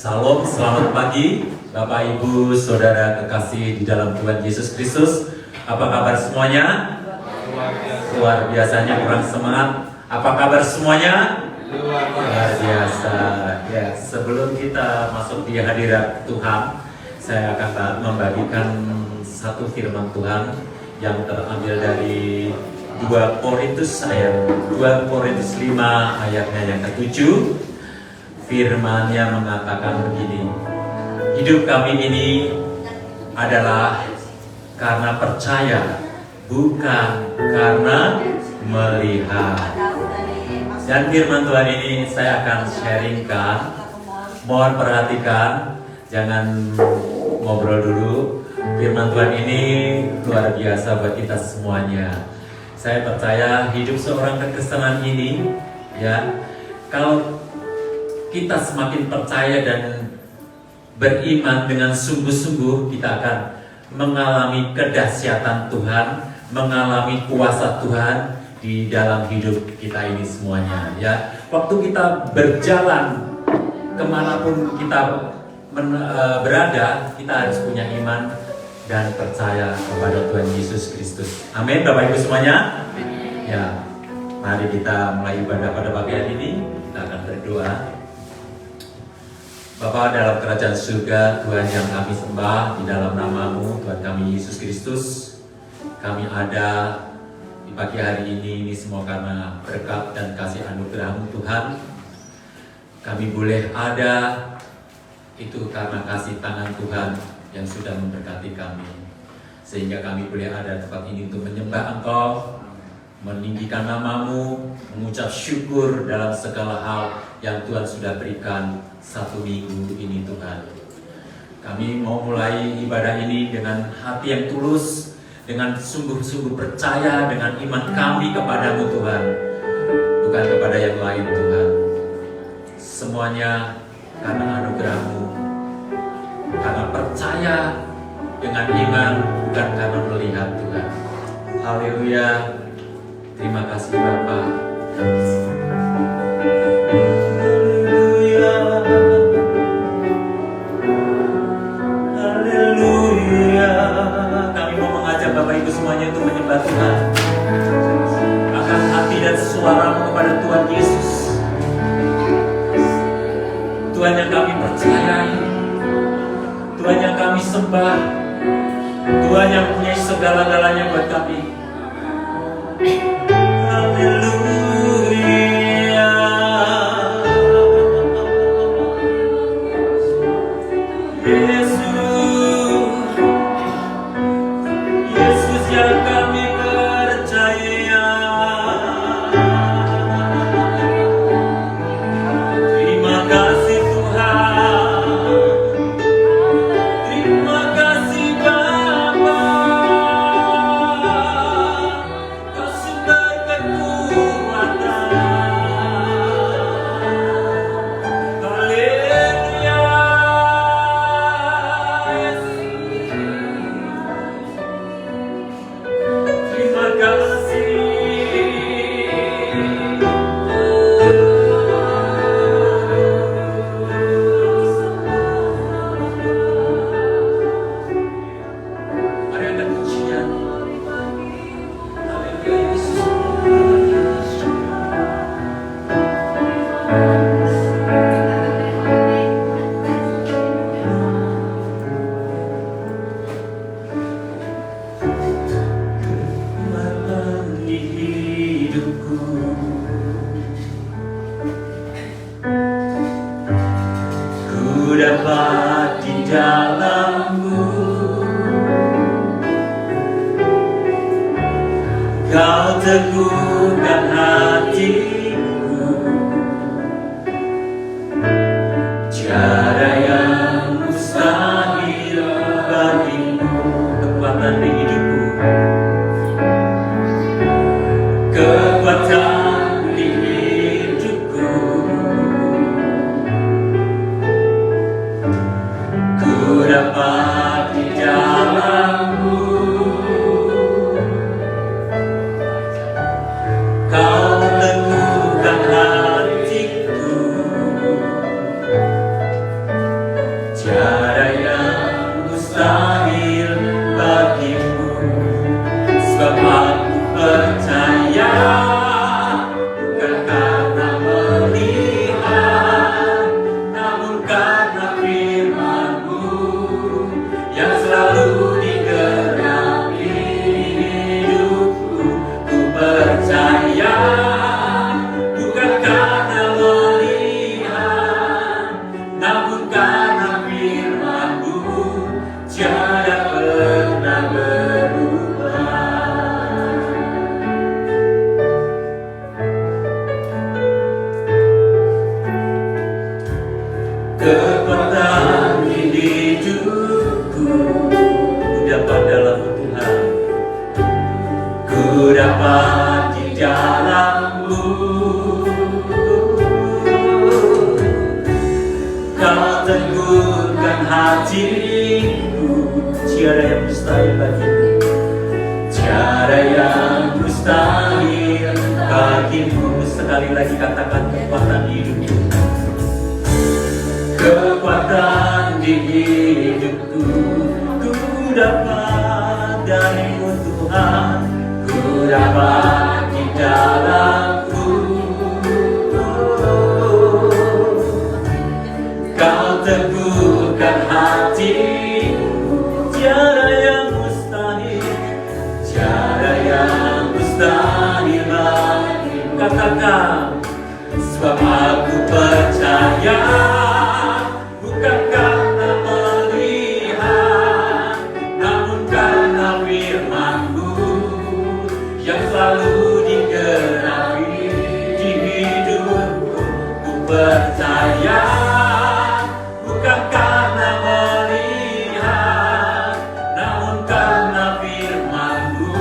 Salam, selamat pagi Bapak Ibu Saudara kekasih di dalam Tuhan Yesus Kristus. Apa kabar semuanya? Luar biasanya kurang semangat. Apa kabar semuanya? Luar biasa. Ya, sebelum kita masuk di hadirat Tuhan, saya akan membagikan satu firman Tuhan yang terambil dari 2 Korintus 5 ayatnya yang ke-7. Firman-Nya mengatakan begini, hidup kami ini adalah karena percaya, bukan karena melihat. Dan firman Tuhan ini saya akan sharingkan. Mohon perhatikan, jangan ngobrol dulu. Firman Tuhan ini luar biasa buat kita semuanya. Saya percaya hidup seorang kekristenan ini, ya, kalau kita semakin percaya dan beriman dengan sungguh-sungguh, kita akan mengalami kedahsyatan Tuhan, mengalami kuasa Tuhan di dalam hidup kita ini semuanya, ya. Waktu kita berjalan kemanapun kita berada, kita harus punya iman dan percaya kepada Tuhan Yesus Kristus. Amin, Bapak Ibu semuanya. Ya, mari kita mulai ibadah pada pagi hari ini. Kita akan berdoa. Bapa dalam kerajaan surga, Tuhan yang kami sembah, di dalam nama-Mu, Tuhan kami Yesus Kristus, kami ada di pagi hari ini semua karena berkat dan kasih anugerah-Mu Tuhan. Kami boleh ada itu karena kasih tangan Tuhan yang sudah memberkati kami, sehingga kami boleh ada tempat ini untuk menyembah Engkau, meninggikan nama-Mu, mengucap syukur dalam segala hal yang Tuhan sudah berikan satu minggu ini Tuhan. Kami mau mulai ibadah ini dengan hati yang tulus, dengan sungguh-sungguh percaya dengan iman kami kepadamu Tuhan, bukan kepada yang lain Tuhan. Semuanya karena anugerah-Mu, karena percaya dengan iman, bukan karena melihat Tuhan. Haleluya. Terima kasih Bapa. Haleluya. Kami mau mengajak Bapak Ibu semuanya untuk menyembah Tuhan. Angkat hati dan suaramu kepada Tuhan Yesus. Tuhan yang kami percayai, Tuhan yang kami sembah, Tuhan yang punya segala-galanya buat kami. Haleluya. Yesus yang kami percaya. Terima kasih Tuhan. Terima kasih Bapa. Kau sumber kekuatan. Haleluya. Terima kasih. Mari angkat pujian. Haleluya Yesus. Menemani hidupku, ku dapat di dalam-Mu. Kau teguhkan hatiku, tiada yang mustahil bagimu. Kekuatan di hidupku, kekuatan di hidupku, ku dapat di dalam-Mu. Kau teguhkan hatiku, tiada yang mustahil bagimu. Sebab aku percaya, bukan karena melihat, namun karena firman-Mu yang selalu digenapi hidupku. Ku percaya, bukan karena melihat, namun karena firman-Mu tiada pernah berubah. Kekuatan di hidupku ku dapat dalam Tuhan, ku dapat di dalam-Mu. Kau teguhkan hatiku, tiada yang mustahil bagimu, tiada yang mustahil bagimu. Sekali lagi katakan kekuatan hidupku. Kekuatan di hidupku ku dapat dari-Mu Tuhan, ku dapat di dalam-Mu. Kau teguhkan hatiku, tiada yang mustahil, tiada yang mustahil bagimu. Katakan, sebab aku percaya, bukan karena melihat, namun karena firman-Mu yang selalu digenapi di hidupku. Ku percaya, bukan karena melihat, namun karena firman-Mu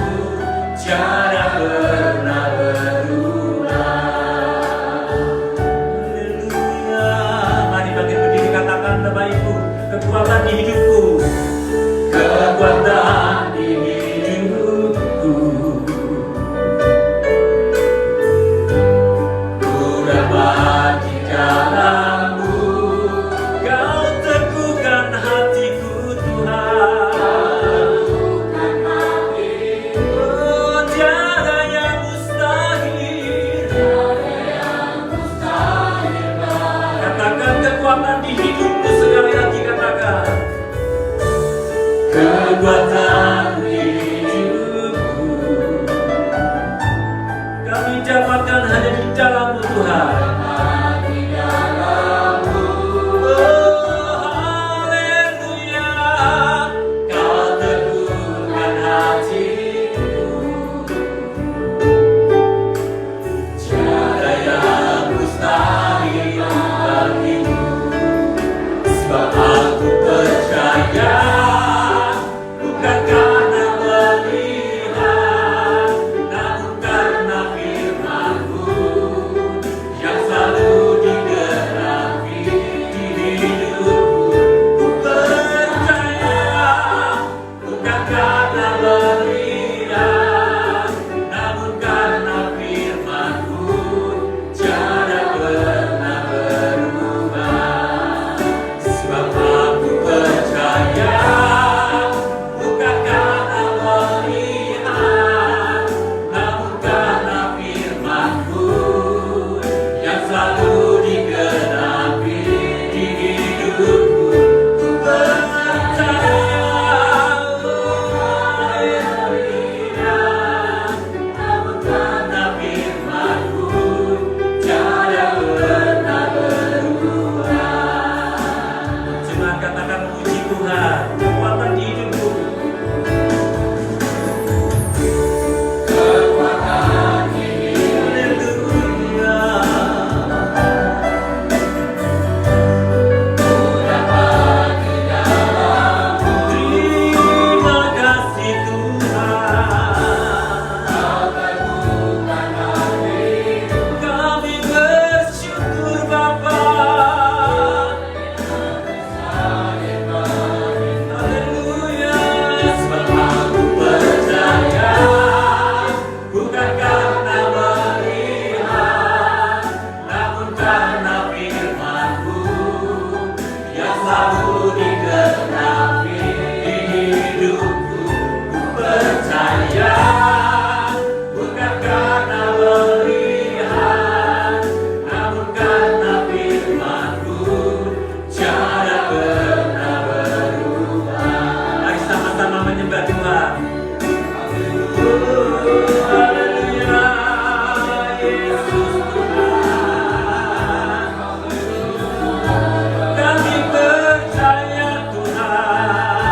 tiada pernah berubah. Haleluya. Mari bangkit berdiri, katakan Bapak Ibu, kekuatan di hidupku, kekuatan di hidupku, ku dapat di dalam-Mu. Kau teguhkan hatiku Tuhan, oh tiada yang mustahil. Katakan kekuatan di hidupku sekali lagi, katakan yang selalu digenapi di hidupku. Ku percaya bukan karena melihat, namun karena firman-Ku tiada pernah berubah. Mari sama-sama menyembah Tuhan. Haleluya, Yesus Tuhan. Kami percaya Tuhan.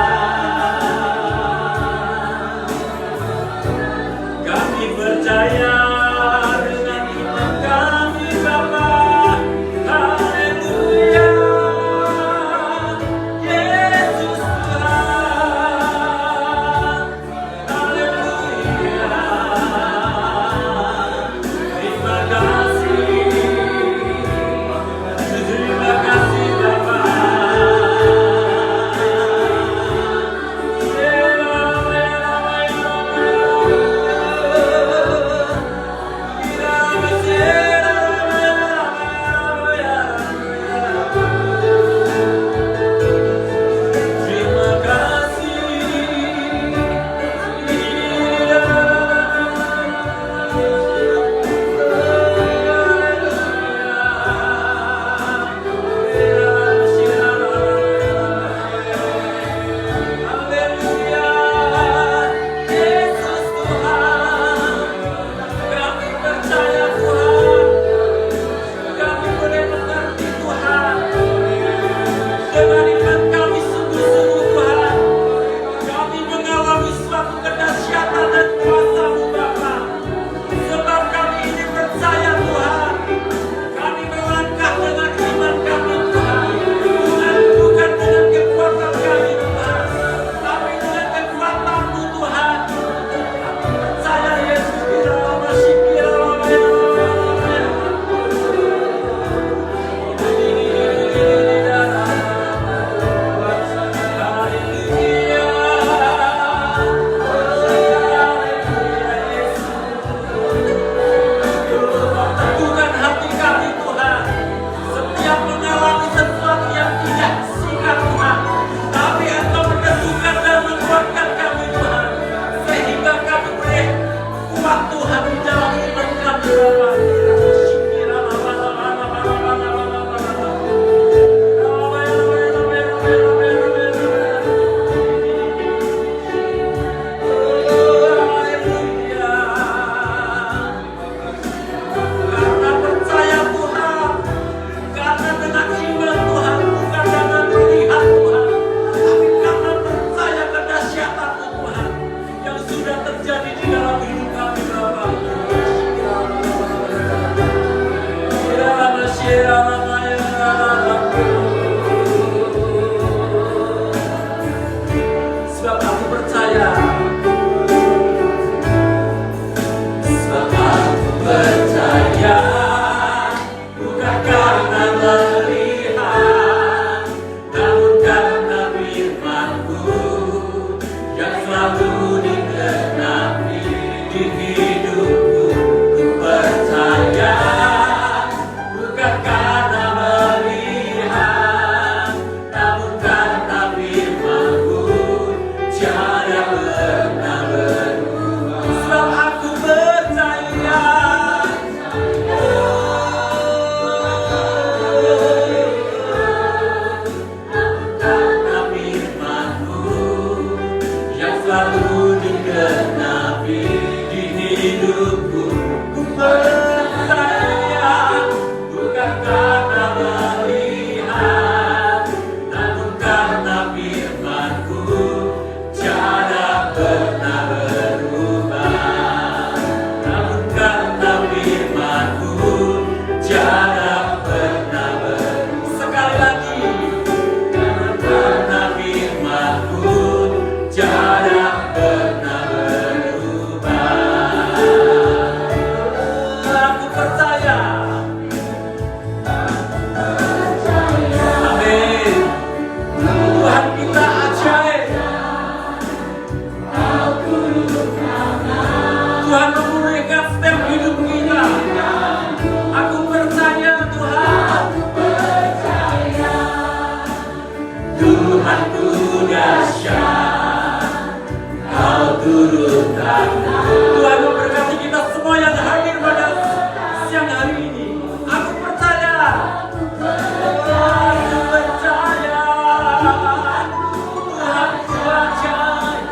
Tuhanku dahsyat, Kau turun tangan. Tuhan memberkati kita semua yang hadir pada siang hari ini. Aku percaya, aku percaya, Tuhanku ajaib,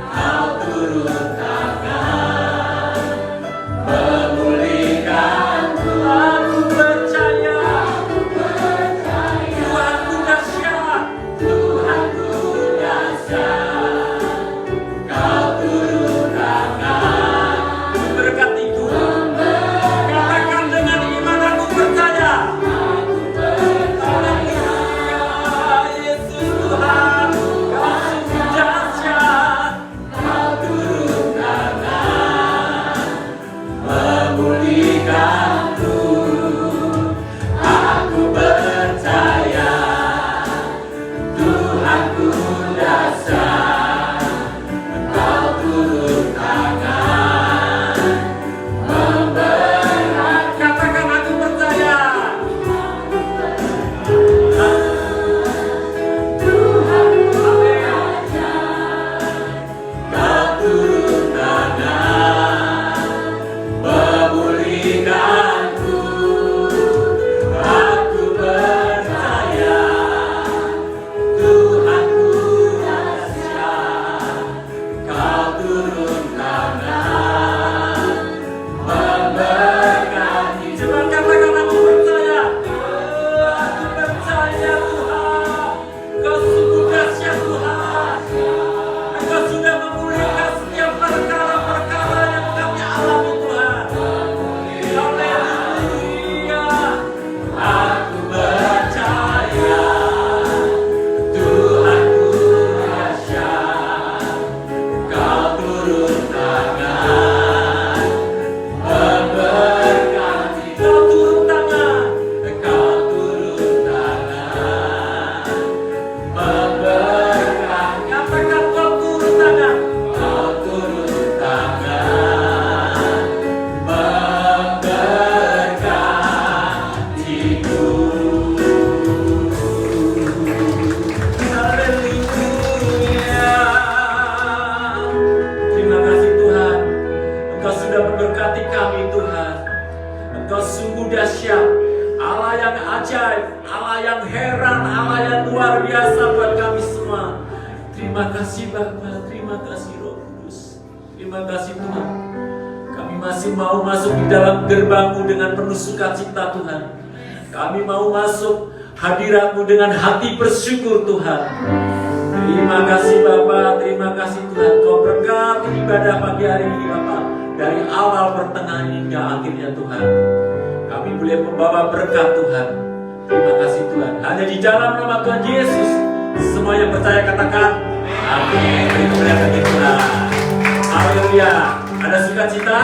Kau turun tangan, memulihkanku. Aku percaya, Tuhanku dahsyat, Tuhanku dahsyat, Kau turun tangan, memberkatiku. Katakan dengan iman, aku percaya. Haleluya, Yesus Tuhan, Kau sungguh dahsyat, Kau turun tangan, memulihkanku. Aku percaya, Tuhanku dahsyat, Kau turun tangan, memberkati. Katakan aku percaya. Tuhanku dahsyat, Kau turun tangan, memulihkanku. Aku percaya, Tuhanku dahsyat, Kau turun tangan, memberkati. Coba katakan aku percaya. Aku percaya Tuhan, Kau sungguh dahsyat Tuhan. Engkau sudah memulihkan setiap perkara-perkara yang kami alami Tuhan. Haleluya. Aku percaya, Tuhanku dahsyat, Kau turun tangan, memberkati. Kau turun tangan, Kau turun tangan, memberkati. Katakan Kau turun tangan, Kau turun tangan, memberkatiku. Haleluya. Terima kasih Tuhan, Engkau sudah memberkati kami Tuhan. Engkau sungguh dahsyat, Allah yang ajaib, Allah yang heran, Allah yang luar biasa buat kami semua. Terima kasih Bapa, terima kasih Roh Kudus. Terima kasih Tuhan. Kami masih mau masuk di dalam gerbang-Mu dengan penuh sukacita Tuhan. Kami mau masuk hadirat-Mu dengan hati bersyukur Tuhan. Terima kasih Bapa, terima kasih Tuhan. Kau berkati ibadah pagi hari ini Bapa, dari awal pertengahan hingga akhirnya Tuhan. Kami boleh membawa berkat Tuhan. Terima kasih Tuhan. Hanya di dalam nama Tuhan Yesus, semua yang percaya katakan amin. Beri kemuliaan bagi Tuhan. Haleluya. Ada sukacita?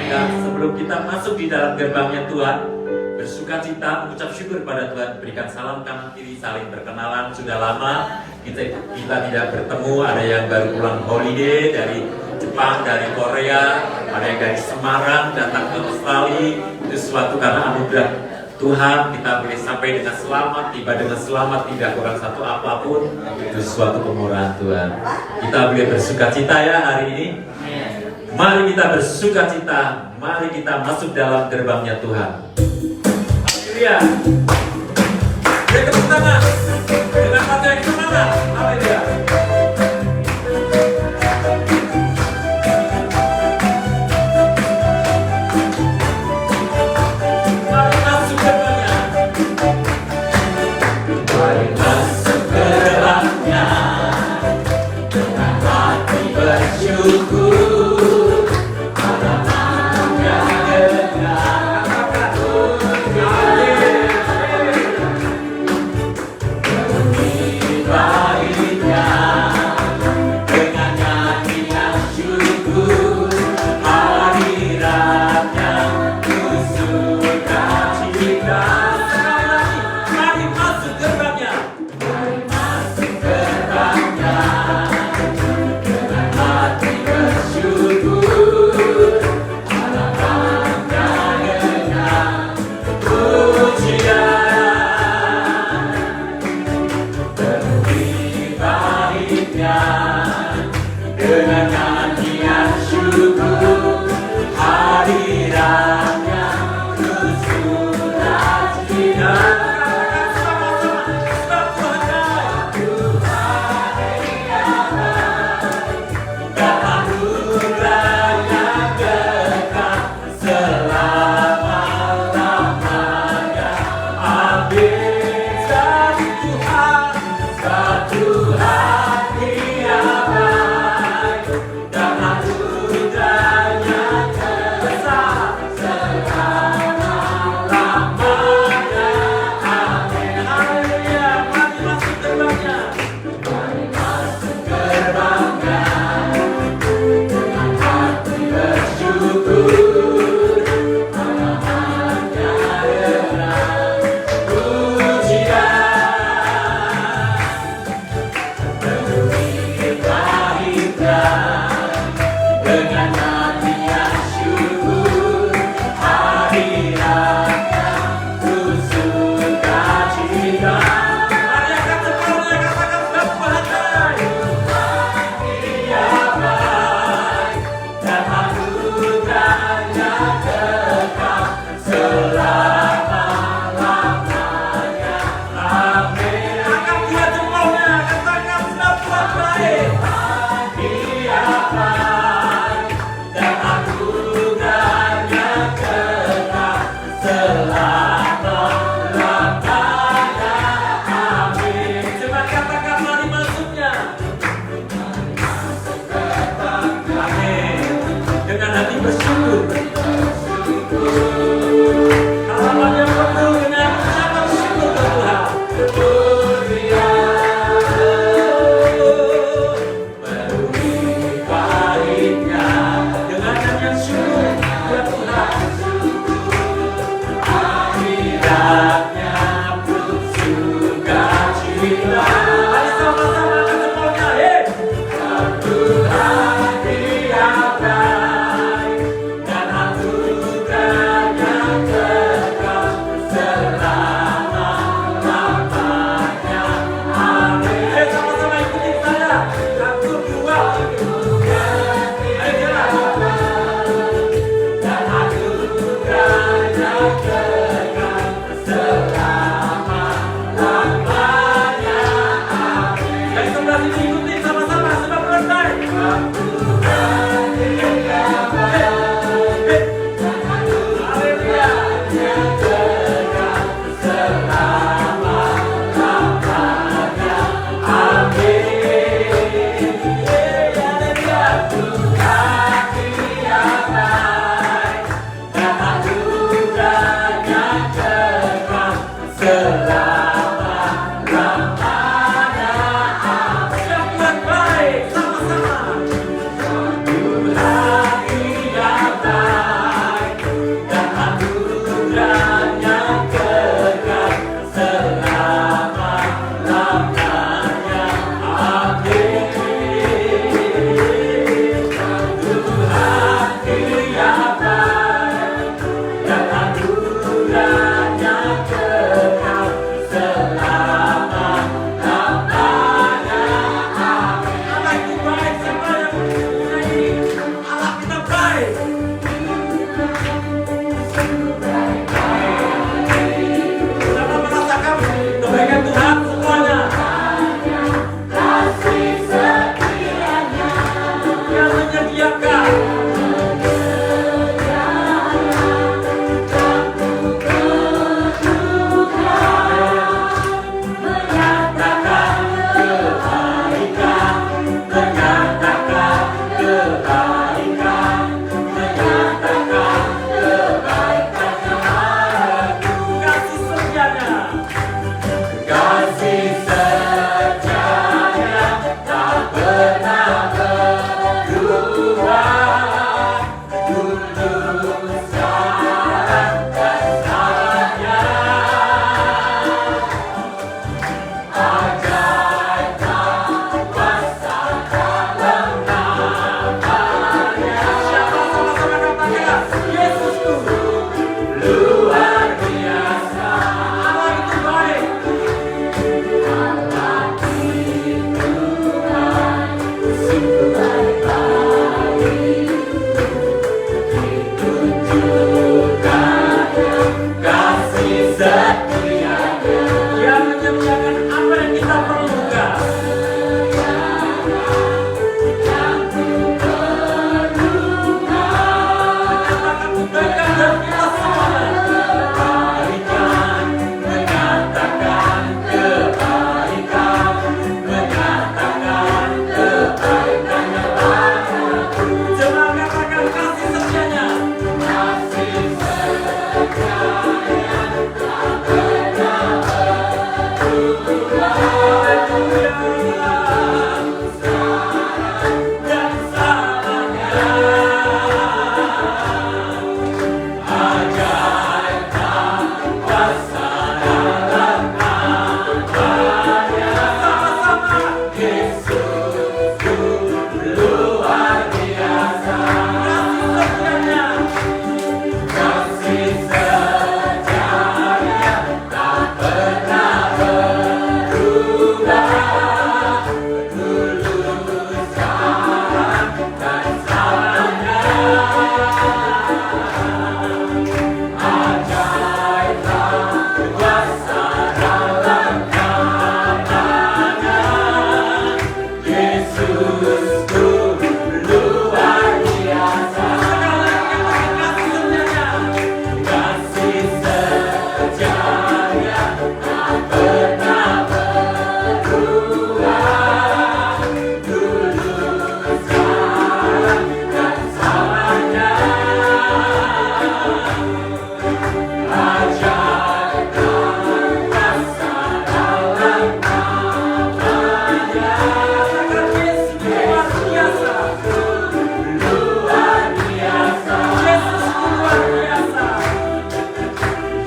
Dan sebelum kita masuk di dalam gerbangnya Tuhan, bersukacita, mengucap syukur pada Tuhan, berikan salam kanan kiri, saling berkenalan. Sudah lama kita tidak bertemu. Ada yang baru pulang holiday dari Jepang, dari Korea, ada yang dari Semarang datang ke Australia. Itu suatu karena anugerah Tuhan, kita boleh sampai dengan selamat, tiba dengan selamat, tidak kurang satu apapun. Itu suatu kemurahan Tuhan. Kita boleh bersukacita ya hari ini. Mari kita bersukacita, mari kita masuk dalam gerbangnya Tuhan. Haleluya. Beri tepuk tangan dengan hati yang semangat. Haleluya. Mari masuk gerbangnya. Mari masuk gerbangnya dengan hati bersyukur.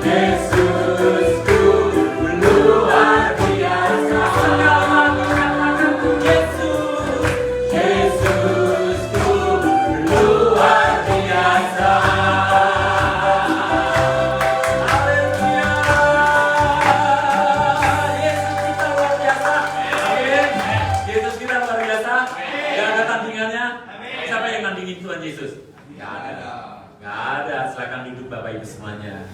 Yesusku luar biasa. Yesus? Nggak ada. Nggak ada. Silakan duduk Bapak Ibu semuanya.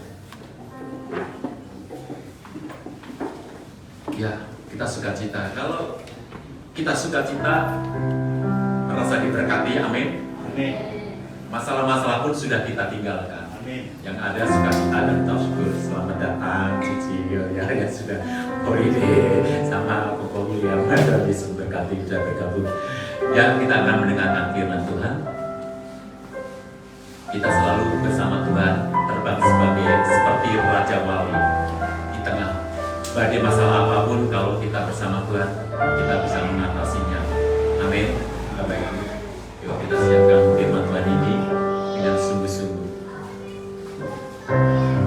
Ya, kita sukacita. Kalau kita sukacita, merasa diberkati, amin. Amin. Masalah-masalah pun sudah kita tinggalkan. Amin. Yang ada sukacita dan syukur. Selamat datang Cici ya yang sudah holiday sama Koko William dan bisa berkati sudah bergabung. Ya, kita akan mendengarkan firman Tuhan. Kita selalu bersama Tuhan, terbang seperti Raja Wali di tengah badai masalah apapun. Kalau kita bersama Tuhan, kita bisa mengatasinya. Amin. Bapak Ibu, yuk kita siapkan firman Tuhan ini dengan sungguh-sungguh. Nah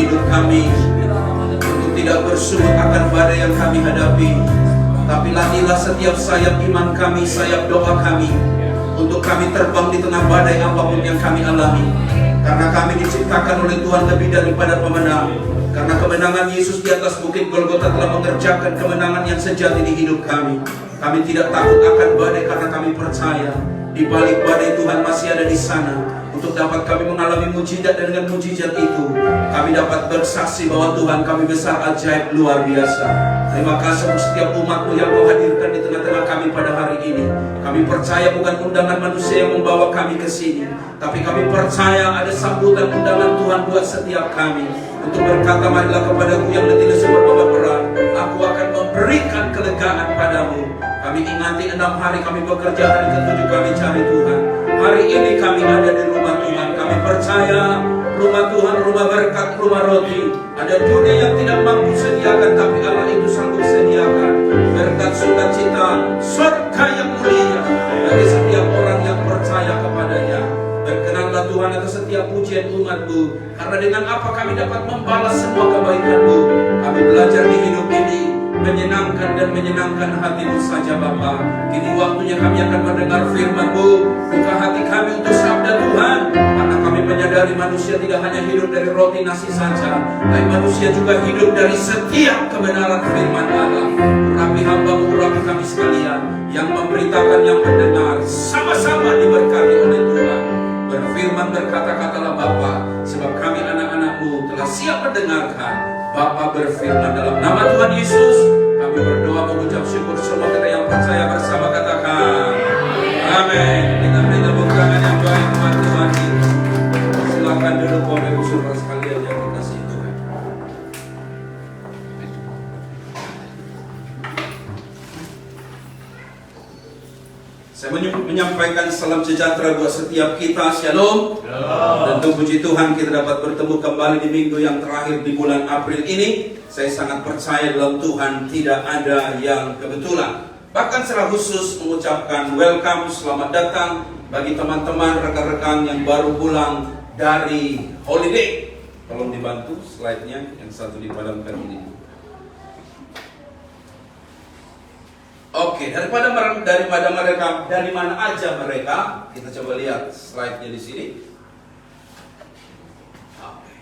hidup kami, untuk tidak bersungut akan badai yang kami hadapi, tapi latihlah setiap sayap iman kami, sayap doa kami, untuk kami terbang di tengah badai apapun yang kami alami. Karena kami diciptakan oleh Tuhan lebih daripada pemenang. Karena kemenangan Yesus di atas bukit Golgota telah mengerjakan kemenangan yang sejati di hidup kami. Kami tidak takut akan badai karena kami percaya di balik badai Tuhan masih ada di sana, untuk dapat kami mengalami mujizat, dan dengan mujizat itu kami dapat bersaksi bahwa Tuhan kami besar, ajaib, luar biasa. Terima kasih untuk setiap umat-Mu yang Kau hadirkan di tengah-tengah kami pada hari ini. Kami percaya bukan undangan manusia yang membawa kami ke sini, tapi kami percaya ada sambutan undangan Tuhan buat setiap kami, untuk berkata, marilah kepadaku yang letih lesu berbeban berat, aku akan memberikan kelegaan padamu. Kami ingati 6 hari kami bekerja, hari ke-7 kami cari Tuhan. Hari ini kami ada di rumah Tuhan. Kami percaya rumah Tuhan, rumah berkat, rumah roti. Ada dunia yang tidak mampu sediakan, tapi Allah itu sanggup sediakan berkat sukacita, surga yang mulia bagi setiap orang yang percaya kepadanya. Berkenanlah Tuhan atas setiap pujian umat-Mu, karena dengan apa kami dapat membalas semua kebaikan-Mu. Kami belajar di hidup ini menyenangkan dan menyenangkan hati-Mu saja Bapa. Kini waktunya kami akan mendengar firman-Mu. Buka hati kami untuk sabda Tuhan, karena kami menyadari manusia tidak hanya hidup dari roti nasi saja, tapi manusia juga hidup dari setiap kebenaran firman Allah. Urapi hamba-Mu, urapi kami sekalian yang memberitakan, yang mendengar, sama-sama diberkati oleh Tuhan. Berfirman, berkata-katalah Bapa, sebab kami anak-anak-Mu telah siap mendengarkan. Bapa berfirman, dalam nama Tuhan Yesus kami berdoa mengucap syukur. Semua kita yang percaya bersama katakan amin. Kita beri tepuk tangan yang baik buat Tuhan kita. Silakan duduk Bapak Ibu Saudara sekalian yang dikasihi Tuhan. Saya menyampaikan salam sejahtera buat setiap kita. Shalom. Tentu puji Tuhan kita dapat bertemu kembali di minggu yang terakhir di bulan April ini. Saya sangat percaya dalam Tuhan tidak ada yang kebetulan. Bahkan secara khusus mengucapkan welcome, selamat datang bagi teman-teman, rekan-rekan yang baru pulang dari holiday. Tolong dibantu slide-nya, yang satu dipadamkan ini. Oke, dari mana aja mereka? Kita coba lihat slide-nya di sini. Oke.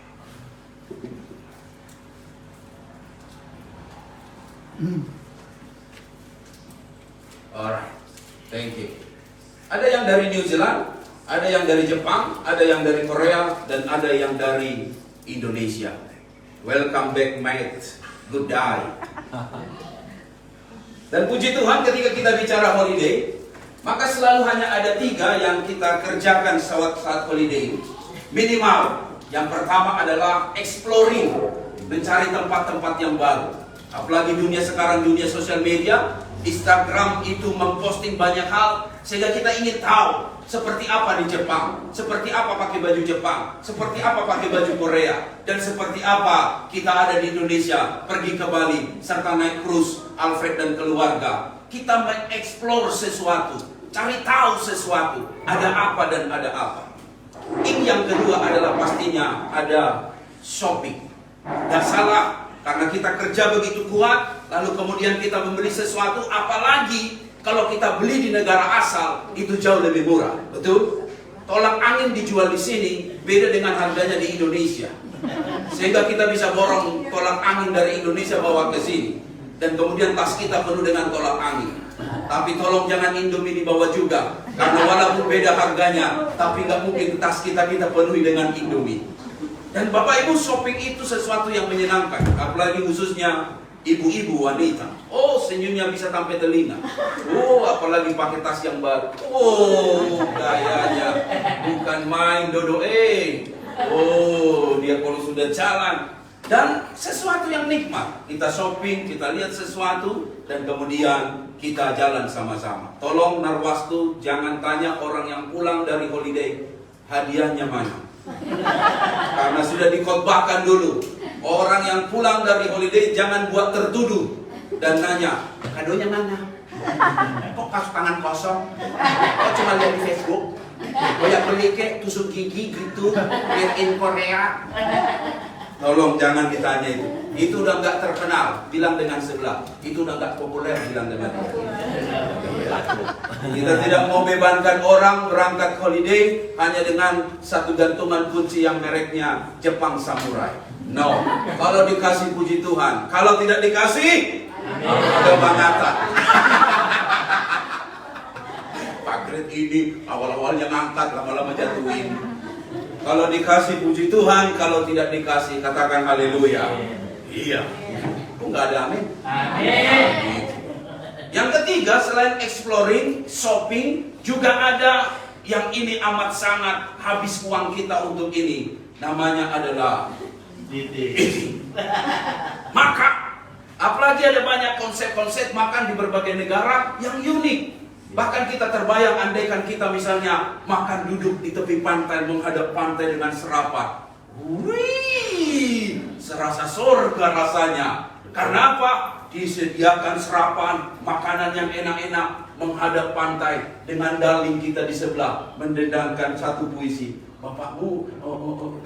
Alright, thank you. Ada yang dari New Zealand, ada yang dari Jepang, ada yang dari Korea, dan ada yang dari Indonesia. Welcome back, mate. Good day. Dan puji Tuhan ketika kita bicara holiday, maka selalu hanya ada 3 yang kita kerjakan saat holiday. Minimal, yang pertama adalah exploring, mencari tempat-tempat yang baru. Apalagi dunia sekarang, dunia sosial media, Instagram itu memposting banyak hal, sehingga kita ingin tahu seperti apa di Jepang, seperti apa pakai baju Jepang, seperti apa pakai baju Korea, dan seperti apa kita ada di Indonesia, pergi ke Bali, serta naik cruise, Alfred dan keluarga. Kita mengeksplor sesuatu, cari tahu sesuatu, ada apa dan ada apa. Ini yang kedua adalah pastinya ada shopping. Gak salah, karena kita kerja begitu kuat, lalu kemudian kita membeli sesuatu, apalagi kalau kita beli di negara asal, itu jauh lebih murah, betul? Tolak angin dijual di sini, beda dengan harganya di Indonesia. Sehingga kita bisa borong tolak angin dari Indonesia bawa ke sini. Dan kemudian tas kita penuh dengan tolak angin. Tapi tolong jangan Indomie dibawa juga. Karena walaupun beda harganya, tapi nggak mungkin tas kita penuhi dengan Indomie. Dan Bapak Ibu, shopping itu sesuatu yang menyenangkan. Apalagi khususnya ibu-ibu wanita. Oh, senyumnya bisa sampai telinga. Oh, apalagi pakai tas yang baru. Oh, gayanya bukan main dodo. Oh, dia kalau sudah jalan. Dan sesuatu yang nikmat. Kita shopping, kita lihat sesuatu, dan kemudian kita jalan sama-sama. Tolong Narwastu, jangan tanya orang yang pulang dari holiday, hadiahnya mana. Karena sudah dikhotbahkan dulu. Orang yang pulang dari holiday jangan buat tertuduh dan nanya, kadonya mana? Kok kasih tangan kosong? Kok cuma lihat di Facebook? Banyak beli kek tusuk gigi gitu, made in Korea. Tolong jangan ditanya itu. Itu udah nggak terkenal, bilang dengan sebelah. Itu udah nggak populer, bilang dengan dia. Kita tidak mau bebankan orang berangkat holiday hanya dengan satu gantungan kunci yang mereknya Jepang Samurai. No, kalau dikasih puji Tuhan, kalau tidak dikasih, ada bangatan. Pak Gret ini awal-awalnya ngangkat, lama-lama jatuhin. Kalau dikasih puji Tuhan, kalau tidak dikasih katakan haleluya. Iya. Kok nggak ada amin? Amin. Yang ketiga, selain exploring, shopping, juga ada yang ini amat sangat habis uang kita untuk ini. Namanya adalah eating. Maka, apalagi ada banyak konsep-konsep makan di berbagai negara yang unik. Bahkan kita terbayang andaikan kita misalnya makan duduk di tepi pantai, menghadap pantai dengan serapan. Wih, serasa surga rasanya. Karena apa? Disediakan serapan, makanan yang enak-enak, menghadap pantai dengan darling kita di sebelah, mendendangkan satu puisi. Bapakmu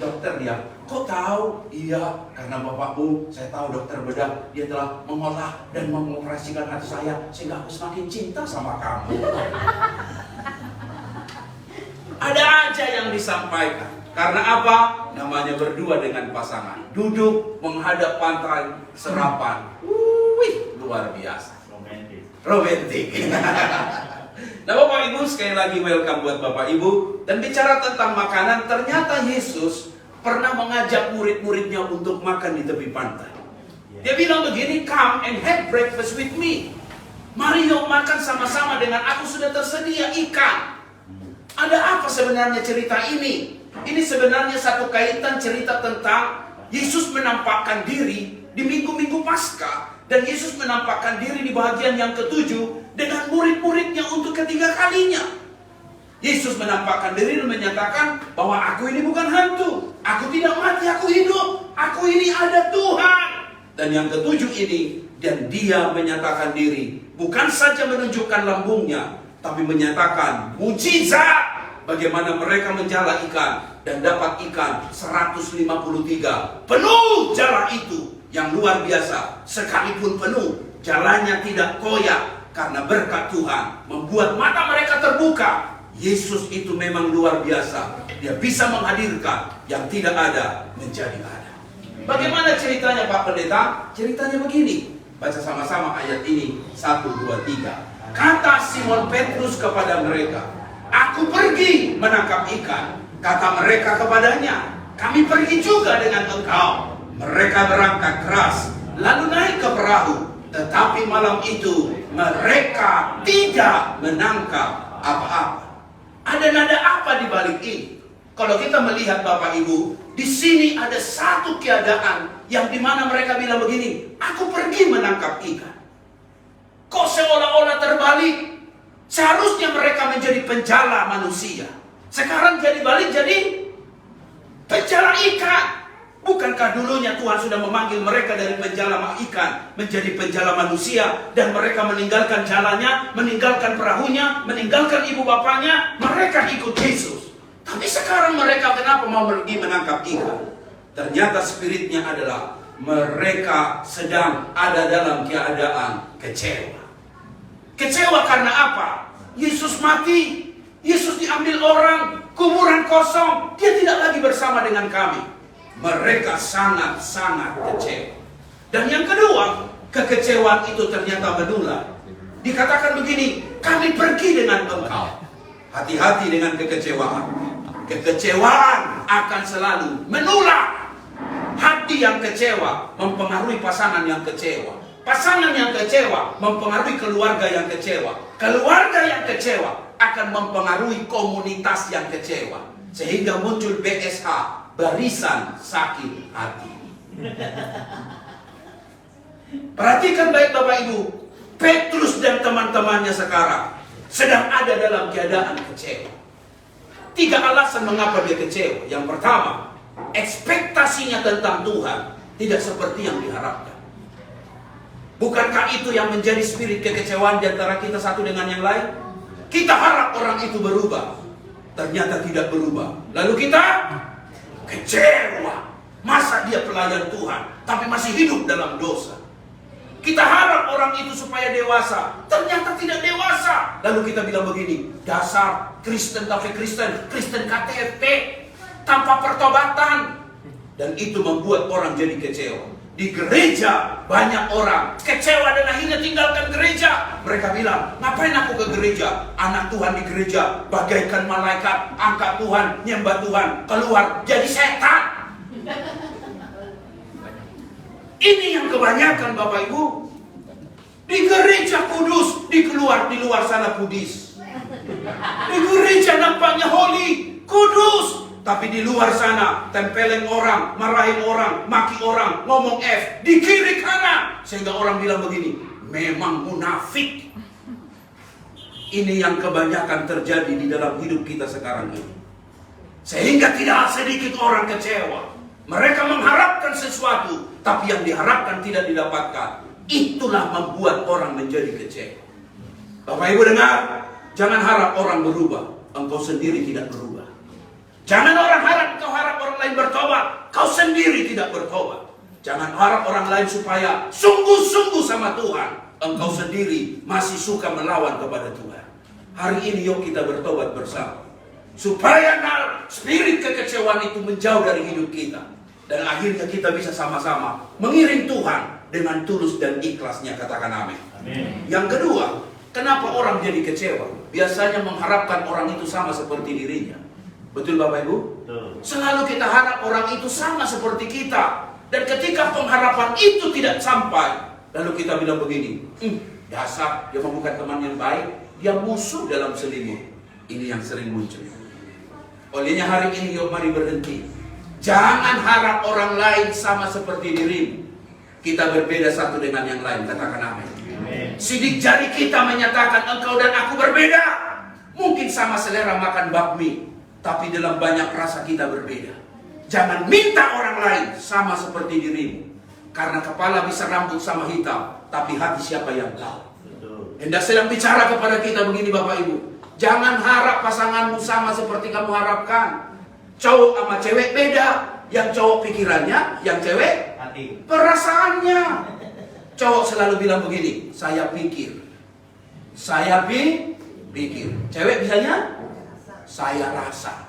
dokter ya? Kok tahu? Iya, karena bapakmu, saya tahu dokter bedah, dia telah mengolah dan mengoperasikan hati saya sehingga aku semakin cinta sama kamu. Ada aja yang disampaikan. Karena apa? Namanya berdua dengan pasangan. Duduk menghadap pantai serapan. Wih, luar biasa. Romantik. Nah Bapak Ibu, sekali lagi welcome buat Bapak Ibu. Dan bicara tentang makanan, ternyata Yesus pernah mengajak murid-muridnya untuk makan di tepi pantai. Dia bilang begini, come and have breakfast with me. Mari yuk makan sama-sama dengan aku, sudah tersedia ikan. Ada apa sebenarnya cerita ini? Ini sebenarnya satu kaitan cerita tentang Yesus menampakkan diri di minggu-minggu Paskah. Dan Yesus menampakkan diri di bagian yang ke-7 dengan murid-muridnya untuk ketiga kalinya. Yesus menampakkan diri dan menyatakan bahwa aku ini bukan hantu. Aku tidak mati, aku hidup. Aku ini ada Tuhan. Dan yang ke-7 ini, dan dia menyatakan diri. Bukan saja menunjukkan lambungnya, tapi menyatakan mujizat. Bagaimana mereka menjala ikan dan dapat ikan 153. Penuh jala itu. Yang luar biasa, sekalipun penuh, jalannya tidak koyak karena berkat Tuhan membuat mata mereka terbuka. Yesus itu memang luar biasa. Dia bisa menghadirkan yang tidak ada menjadi ada. Bagaimana ceritanya Pak Pendeta? Ceritanya begini. Baca sama-sama ayat ini. 1, 2, 3. Kata Simon Petrus kepada mereka, aku pergi menangkap ikan. Kata mereka kepadanya, kami pergi juga dengan engkau. Mereka berangkat keras, lalu naik ke perahu. Tetapi malam itu mereka tidak menangkap apa-apa. Ada nada apa di balik ini? Kalau kita melihat Bapak Ibu, di sini ada satu keadaan yang dimana mereka bilang begini, aku pergi menangkap ikan. Kok seolah-olah terbalik? Seharusnya mereka menjadi penjala manusia. Sekarang jadi balik jadi penjala ikan. Bukankah dulunya Tuhan sudah memanggil mereka dari penjala ikan menjadi penjala manusia, dan mereka meninggalkan jalannya, meninggalkan perahunya, meninggalkan ibu bapaknya, mereka ikut Yesus. Tapi sekarang mereka kenapa mau pergi menangkap ikan? Ternyata spiritnya adalah mereka sedang ada dalam keadaan kecewa. Kecewa karena apa? Yesus mati, Yesus diambil orang, kuburan kosong, dia tidak lagi bersama dengan kami. Mereka sangat-sangat kecewa. Dan yang kedua, kekecewaan itu ternyata menular. Dikatakan begini, kami pergi dengan engkau. Hati-hati dengan kekecewaan. Kekecewaan akan selalu menular. Hati yang kecewa mempengaruhi pasangan yang kecewa. Pasangan yang kecewa mempengaruhi keluarga yang kecewa. Keluarga yang kecewa akan mempengaruhi komunitas yang kecewa. Sehingga muncul BSH, barisan sakit hati. Perhatikan baik Bapak Ibu, Petrus dan teman-temannya sekarang sedang ada dalam keadaan kecewa. 3 alasan mengapa dia kecewa. Yang pertama, ekspektasinya tentang Tuhan tidak seperti yang diharapkan. Bukankah itu yang menjadi spirit kekecewaan di antara kita satu dengan yang lain? Kita harap orang itu berubah, ternyata tidak berubah. Lalu kita kecewa. dewasa, dia pelayan Tuhan, tapi masih hidup dalam dosa. Kita harap orang itu supaya dewasa, ternyata tidak dewasa. Lalu kita bilang begini, dasar Kristen tapi Kristen KTP, tanpa pertobatan. Dan itu membuat orang jadi kecewa. Di gereja banyak orang kecewa dan akhirnya tinggalkan gereja. Mereka bilang, ngapain aku ke gereja? Anak Tuhan di gereja bagaikan malaikat, angkat Tuhan, nyembah Tuhan, keluar jadi setan. Ini yang kebanyakan Bapak Ibu. Di gereja kudus, di luar sana kudis. Di gereja nampaknya holy, kudus. Tapi di luar sana, tempelin orang, marahin orang, maki orang, ngomong F, di kiri kanan. Sehingga orang bilang begini, memang munafik. Ini yang kebanyakan terjadi di dalam hidup kita sekarang ini. Sehingga tidak sedikit orang kecewa. Mereka mengharapkan sesuatu, tapi yang diharapkan tidak didapatkan. Itulah membuat orang menjadi kecewa. Bapak Ibu dengar, jangan harap orang berubah, engkau sendiri tidak berubah. Jangan orang harap orang lain bertobat, kau sendiri tidak bertobat. Jangan harap orang lain supaya sungguh-sungguh sama Tuhan, engkau sendiri masih suka melawan kepada Tuhan. Hari ini yuk kita bertobat bersama, supaya spirit kekecewaan itu menjauh dari hidup kita. Dan akhirnya kita bisa sama-sama mengiring Tuhan dengan tulus dan ikhlasnya, katakan amin. Amin. Yang kedua, kenapa orang jadi kecewa? Biasanya mengharapkan orang itu sama seperti dirinya. Betul Bapak Ibu? Betul. Selalu kita harap orang itu sama seperti kita. Dan ketika pengharapan itu tidak sampai, lalu kita bilang begini, dasar dia bukan teman yang baik, dia musuh dalam selimut. Ini yang sering muncul. Olehnya hari ini yuk mari berhenti. Jangan harap orang lain sama seperti dirimu. Kita berbeda satu dengan yang lain, katakan amin. Sidik jari kita menyatakan engkau dan aku berbeda. Mungkin sama selera makan bakmi, tapi dalam banyak rasa kita berbeda. Jangan minta orang lain sama seperti dirimu. Karena kepala bisa rambut sama hitam, tapi hati siapa yang tahu? Hendak sedang bicara kepada kita begini Bapak Ibu. Jangan harap pasanganmu sama seperti kamu harapkan. Cowok sama cewek beda. Yang cowok pikirannya, yang cewek hati, perasaannya. Cowok selalu bilang begini, saya pikir. Saya pikir. Cewek bisanya, saya rasa.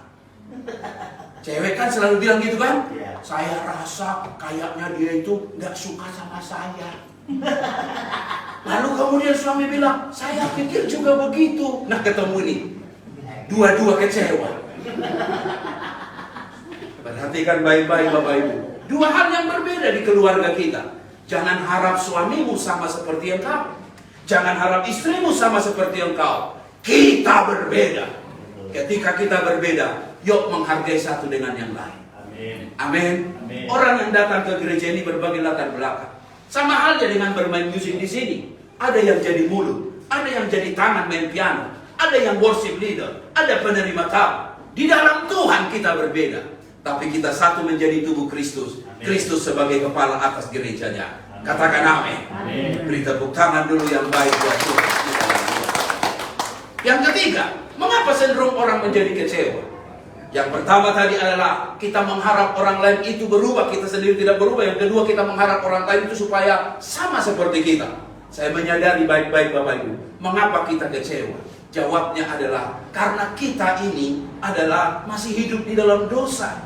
Cewek kan selalu bilang gitu kan? Saya rasa kayaknya dia itu gak suka sama saya. Lalu kemudian suami bilang, saya pikir juga begitu. Nah ketemu nih, dua-dua kecewa. Perhatikan baik-baik Bapak Ibu. Dua hal yang berbeda di keluarga kita. Jangan harap suamimu sama seperti engkau. Jangan harap istrimu sama seperti engkau. Kita berbeda. Ketika kita berbeda, yuk menghargai satu dengan yang lain. Amin. Orang yang datang ke gereja ini berbagai latar belakang. Sama halnya dengan bermain musik di sini. Ada yang jadi mulut, ada yang jadi tangan main piano, ada yang worship leader, ada penerima tamu. Di dalam Tuhan kita berbeda, tapi kita satu menjadi tubuh Kristus. Kristus sebagai kepala atas gerejanya. Katakan amin. Beri tepuk tangan dulu yang baik buat Tuhan. Yang ketiga, mengapa cenderung orang menjadi kecewa? Yang pertama tadi adalah kita mengharap orang lain itu berubah, kita sendiri tidak berubah. Yang kedua, kita mengharap orang lain itu supaya sama seperti kita. Saya menyadari baik-baik Bapak Ibu, mengapa kita kecewa? Jawabnya adalah karena kita ini adalah masih hidup di dalam dosa.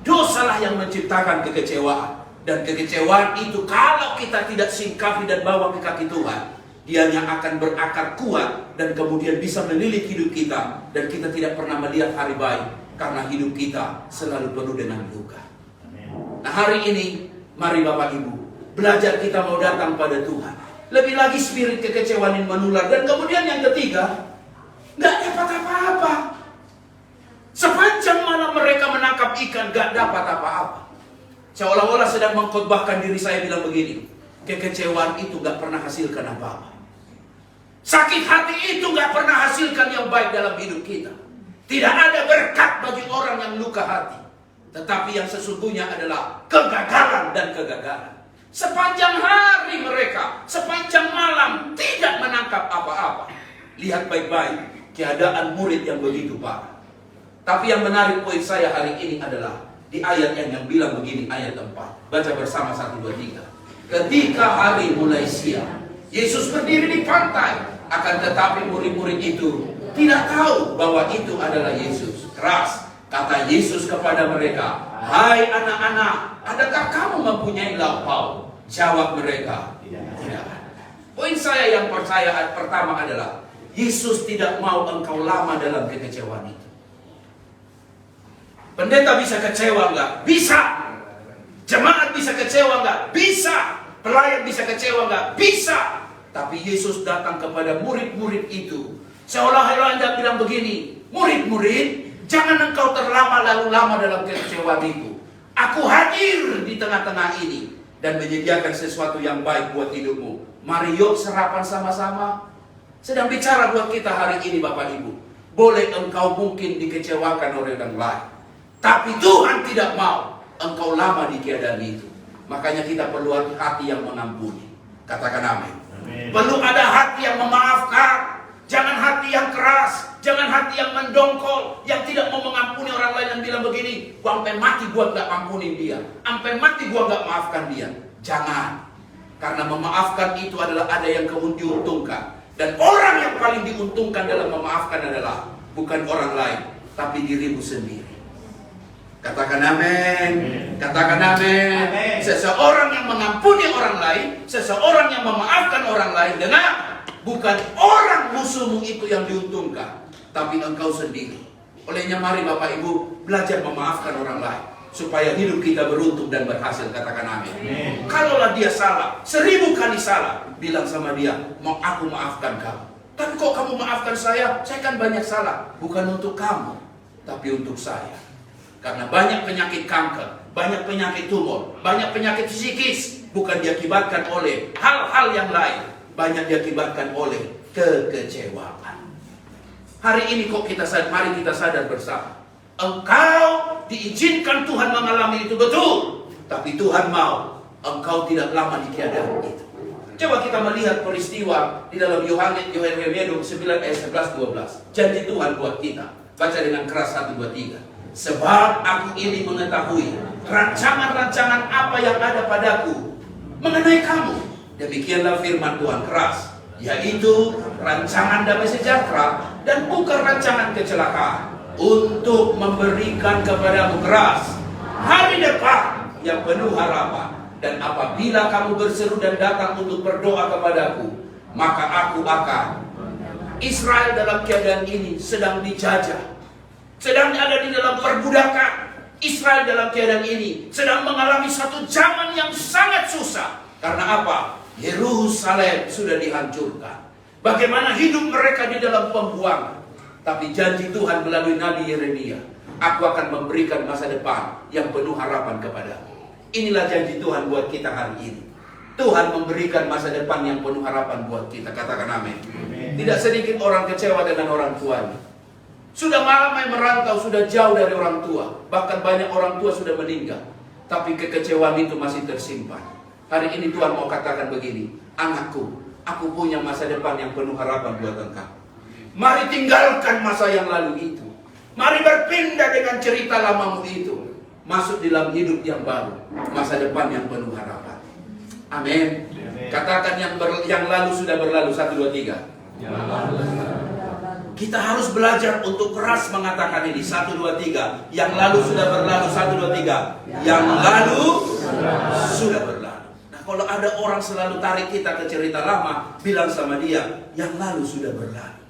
Dosalah yang menciptakan kekecewaan. Dan kekecewaan itu kalau kita tidak singkapi dan bawa ke kaki Tuhan, dianya akan berakar kuat dan kemudian bisa menilik hidup kita. Dan kita tidak pernah melihat hari baik, karena hidup kita selalu penuh dengan luka. Nah hari ini, mari Bapak Ibu, belajar kita mau datang pada Tuhan. Lebih lagi spirit kekecewaan yang menular. Dan kemudian yang ketiga, gak dapat apa-apa. Sepanjang malam mereka menangkap ikan, gak dapat apa-apa. Seolah-olah sedang mengkhotbahkan diri saya bilang begini, kekecewaan itu gak pernah hasilkan apa-apa. Sakit hati itu gak pernah hasilkan yang baik dalam hidup kita. Tidak ada berkat bagi orang yang luka hati. Tetapi yang sesungguhnya adalah kegagalan dan kegagalan. Sepanjang hari mereka, sepanjang malam tidak menangkap apa-apa. Lihat baik-baik keadaan murid yang begitu parah. Tapi yang menarik poin saya hari ini adalah di ayat yang bilang begini, ayat 4. Baca bersama 1, 2, 3. Ketika hari mulai siang, Yesus berdiri di pantai. Akan tetapi murid-murid itu tidak tahu bahwa itu adalah Yesus. Keras kata Yesus kepada mereka, "Hai anak-anak, adakah kamu mempunyai lauk? Jawab mereka, tidak. Poin saya yang pertama adalah Yesus tidak mau engkau lama dalam kekecewaan itu. Pendeta bisa kecewa enggak? Bisa. Jemaat bisa kecewa enggak? Bisa. Pelayan bisa kecewa enggak? Bisa. Tapi Yesus datang kepada murid-murid itu. Seolah-olah Anda bilang begini, murid-murid, jangan engkau lalu lama dalam kekecewaan itu. Aku hadir di tengah-tengah ini dan menyediakan sesuatu yang baik buat hidupmu. Mari yuk sarapan sama-sama. Sedang bicara buat kita hari ini Bapak Ibu. Boleh engkau mungkin dikecewakan oleh orang lain, tapi Tuhan tidak mau engkau lama di keadaan itu. Makanya kita perlu hati yang mengampuni. Katakan amin. Perlu ada hati yang memaafkan. Jangan hati yang keras. Jangan hati yang mendongkol, yang tidak mau mengampuni orang lain dan bilang begini, gua sampai mati gua nggak ampunin dia, sampai mati gua nggak maafkan dia. Jangan. Karena memaafkan itu adalah ada yang diuntungkan. Dan orang yang paling diuntungkan dalam memaafkan adalah bukan orang lain, tapi dirimu sendiri. Katakan amin. Katakan amin. Seseorang yang mengampuni orang lain, seseorang yang memaafkan orang lain, dengar, bukan orang musuhmu itu yang diuntungkan, tapi engkau sendiri. Olehnya mari Bapak Ibu belajar memaafkan orang lain, supaya hidup kita beruntung dan berhasil. Katakan amin. Kalaulah dia salah, 1000 kali salah, bilang sama dia, mau aku maafkan kamu. Tapi kok kamu maafkan saya? Saya kan banyak salah. Bukan untuk kamu, tapi untuk saya. Karena banyak penyakit kanker, banyak penyakit tumor, banyak penyakit psikis, bukan diakibatkan oleh hal-hal yang lain, banyak diakibatkan oleh kekecewaan. Hari ini kok mari kita sadar bersama. Engkau diizinkan Tuhan mengalami itu betul, tapi Tuhan mau engkau tidak lama di keadaan itu. Coba kita melihat peristiwa di dalam Yohanes 9 ayat 11-12. Janji Tuhan buat kita. Baca dengan keras 1, 2, 3. Sebab aku ini mengetahui rancangan-rancangan apa yang ada padaku mengenai kamu. Demikianlah firman Tuhan keras, yaitu rancangan damai sejahtera dan bukan rancangan kecelakaan, untuk memberikan kepadamu keras hari depan yang penuh harapan. Dan apabila kamu berseru dan datang untuk berdoa kepadaku, maka aku akan. Israel dalam keadaan ini sedang dijajah, sedang ada di dalam perbudakan. Israel dalam keadaan ini sedang mengalami satu zaman yang sangat susah. Karena apa? Yerusalem sudah dihancurkan. Bagaimana hidup mereka di dalam pembuangan. Tapi janji Tuhan melalui Nabi Yeremia, aku akan memberikan masa depan yang penuh harapan kepadamu. Inilah janji Tuhan buat kita hari ini. Tuhan memberikan masa depan yang penuh harapan buat kita. Katakan amin. Tidak sedikit orang kecewa dengan orang tuanya. Sudah lama merantau, sudah jauh dari orang tua. Bahkan banyak orang tua sudah meninggal. Tapi kekecewaan itu masih tersimpan. Hari ini Tuhan mau katakan begini, anakku, aku punya masa depan yang penuh harapan buat engkau. Mari tinggalkan masa yang lalu itu. Mari berpindah dengan cerita lamamu itu. Masuk dalam hidup yang baru. Masa depan yang penuh harapan. Amin. Katakan yang lalu sudah berlalu. 1, 2, 3. Kita harus belajar untuk keras mengatakan ini. 1, 2, 3. Yang lalu sudah berlalu. 1, 2, 3. Yang lalu sudah berlalu. Nah, kalau ada orang selalu tarik kita ke cerita lama, bilang sama dia, yang lalu sudah berlalu.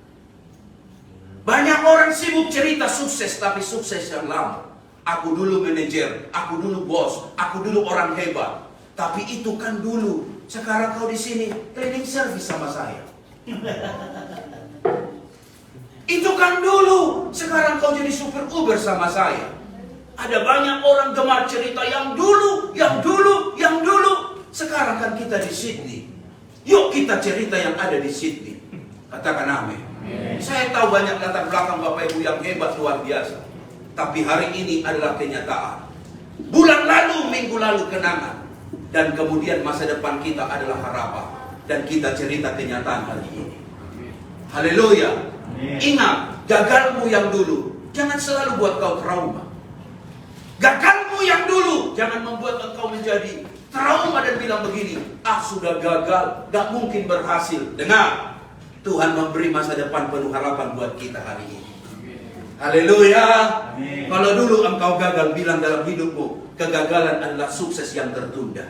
Banyak orang sibuk cerita sukses, tapi sukses yang lama. Aku dulu manajer, aku dulu bos, aku dulu orang hebat. Tapi itu kan dulu. Sekarang kau di sini cleaning service sama saya. Itu kan dulu. Sekarang kau jadi supir Uber sama saya. Ada banyak orang gemar cerita yang dulu, yang dulu, yang dulu. Sekarang kan kita di Sydney. Yuk kita cerita yang ada di Sydney. Katakan amin. Saya tahu banyak latar belakang Bapak Ibu yang hebat luar biasa. Tapi hari ini adalah kenyataan. Bulan lalu, minggu lalu kenangan. Dan kemudian masa depan kita adalah harapan. Dan kita cerita kenyataan hari ini. Haleluya. Ingat, gagalmu yang dulu jangan selalu buat kau trauma. Gagalmu yang dulu jangan membuat engkau menjadi trauma dan bilang begini, sudah gagal, gak mungkin berhasil. Dengar, Tuhan memberi masa depan penuh harapan buat kita hari ini. Haleluya. Kalau dulu engkau gagal, bilang dalam hidupmu, kegagalan adalah sukses yang tertunda.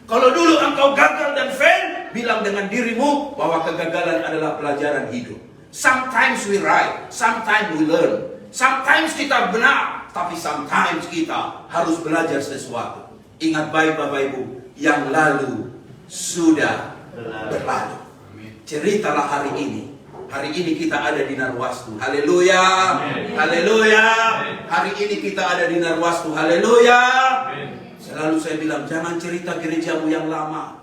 Kalau dulu engkau gagal dan fail, bilang dengan dirimu bahwa kegagalan adalah pelajaran hidup. Sometimes we right, sometimes we learn. Sometimes kita benar, tapi sometimes kita harus belajar sesuatu. Ingat baik Bapak Ibu, yang lalu sudah berlalu. Ceritalah hari ini. Hari ini kita ada di Narwastu. Haleluya. Haleluya. Hari ini kita ada di Narwastu. Haleluya. Selalu saya bilang, jangan cerita gerejamu yang lama.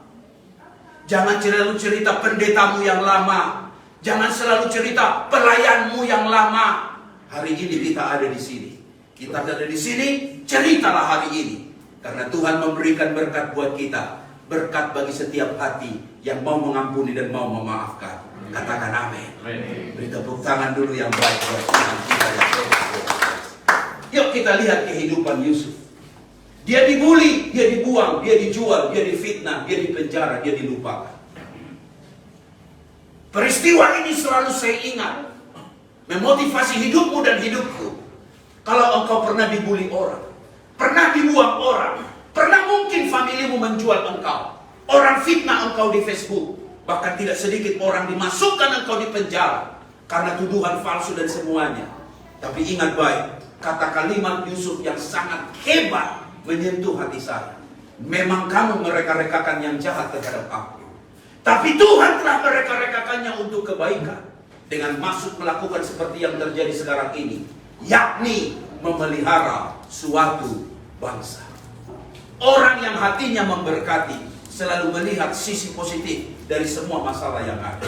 Jangan selalu cerita pendetamu yang lama. Jangan selalu cerita pelayanmu yang lama. Hari ini kita ada di sini. Kita ada di sini, ceritalah hari ini. Karena Tuhan memberikan berkat buat kita. Berkat bagi setiap hati yang mau mengampuni dan mau memaafkan. Katakan amin. Beri tepuk tangan dulu yang baik buat Tuhan kita yang baik. Yuk kita lihat kehidupan Yusuf. Dia dibuli, dia dibuang, dia dijual, dia difitnah, dia dipenjara, dia dilupakan. Peristiwa ini selalu saya ingat. Memotivasi hidupmu dan hidupku. Kalau engkau pernah dibuli orang, pernah dibuang orang, pernah mungkin familimu menjual engkau, orang fitnah engkau di Facebook, bahkan tidak sedikit orang dimasukkan engkau di penjara karena tuduhan palsu dan semuanya. Tapi ingat baik, kata kalimat Yusuf yang sangat hebat menyentuh hati saya. Memang kamu mereka-rekakan yang jahat terhadap aku, tapi Tuhan telah mereka-rekakannya untuk kebaikan. Dengan maksud melakukan seperti yang terjadi sekarang ini, yakni memelihara suatu bangsa. Orang yang hatinya memberkati selalu melihat sisi positif dari semua masalah yang ada.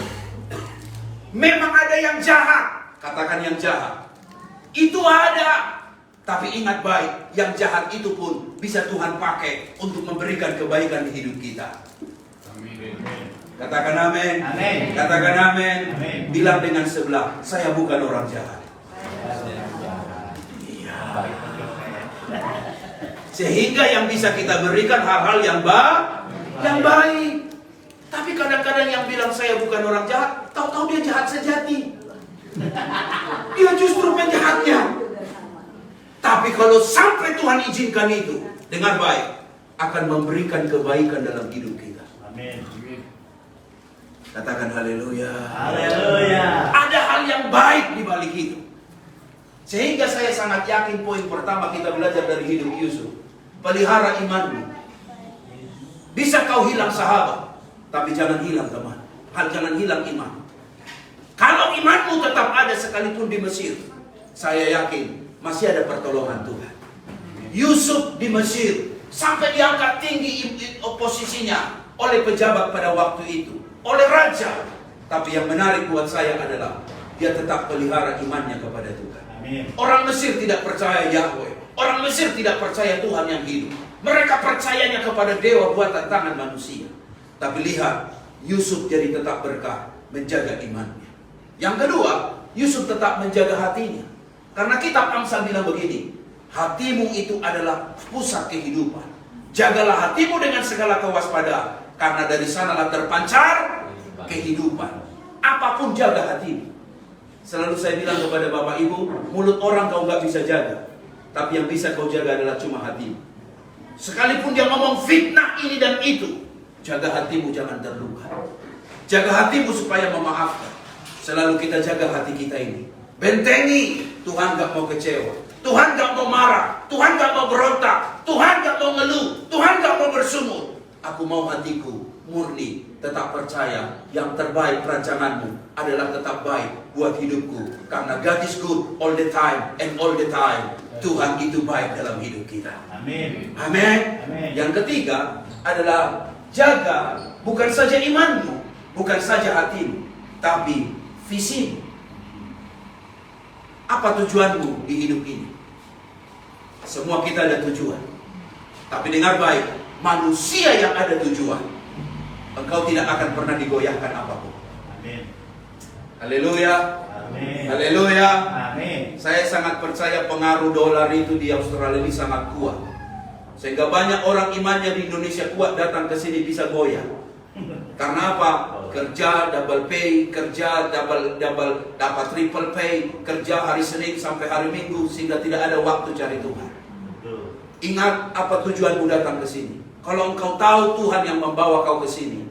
Memang ada yang jahat, katakan yang jahat. Itu ada. Tapi ingat baik, yang jahat itu pun bisa Tuhan pakai untuk memberikan kebaikan di hidup kita. Katakan amin. Amin. Katakan amin. Amin. Bilang dengan sebelah, saya bukan orang jahat. Iya. Sehingga yang bisa kita berikan hal-hal yang baik. Tapi kadang-kadang yang bilang saya bukan orang jahat, tahu-tahu dia jahat sejati. Dia justru penjahatnya. Tapi kalau sampai Tuhan izinkan itu, dengar baik, akan memberikan kebaikan dalam hidup kita. Amin. Katakan haleluya. Haleluya. Ada hal yang baik di balik itu. Sehingga saya sangat yakin poin pertama kita belajar dari hidup Yusuf. Pelihara imanmu. Bisa kau hilang sahabat, tapi jangan hilang teman. Jangan hilang iman. Kalau imanmu tetap ada sekalipun di Mesir, saya yakin masih ada pertolongan Tuhan. Yusuf di Mesir sampai diangkat tinggi posisinya oleh pejabat pada waktu itu, oleh raja. Tapi yang menarik buat saya adalah dia tetap pelihara imannya kepada Tuhan. Amin. Orang Mesir tidak percaya Yahweh. Orang Mesir tidak percaya Tuhan yang hidup. Mereka percayanya kepada dewa buatan tangan manusia. Tapi lihat, Yusuf jadi tetap berkah, menjaga imannya. Yang kedua, Yusuf tetap menjaga hatinya. Karena kitab Amsal bilang begini, hatimu itu adalah pusat kehidupan. Jagalah hatimu dengan segala kewaspadaan, karena dari sanalah terpancar kehidupan. Apapun jaga hatimu. Selalu saya bilang kepada Bapak Ibu, mulut orang kau gak bisa jaga, tapi yang bisa kau jaga adalah cuma hatimu. Sekalipun dia ngomong fitnah ini dan itu, jaga hatimu jangan terluka. Jaga hatimu supaya memaafkan. Selalu kita jaga hati kita ini. Bentengi, Tuhan gak mau kecewa, Tuhan gak mau marah, Tuhan gak mau berontak, Tuhan gak mau ngeluh, Tuhan gak mau bersungut. Aku mau hatiku murni, tetap percaya yang terbaik rancanganmu adalah tetap baik buat hidupku. Karena God is good all the time and all the time. Tuhan itu baik dalam hidup kita. Amin. Amin. Yang ketiga adalah jaga bukan saja imanmu, bukan saja hatimu, tapi visimu. Apa tujuanmu di hidup ini? Semua kita ada tujuan. Tapi dengar baik, manusia yang ada tujuan, engkau tidak akan pernah digoyahkan apapun. Amin. Haleluya. Amin. Haleluya. Amin. Saya sangat percaya pengaruh dolar itu di Australia ini sangat kuat. Sehingga banyak orang imannya di Indonesia kuat datang ke sini bisa goyah. Karena apa? Kerja double pay, kerja double dapat triple pay, kerja hari Senin sampai hari Minggu sehingga tidak ada waktu cari Tuhan. Ingat apa tujuanmu datang ke sini. Kalau engkau tahu Tuhan yang membawa kau ke sini,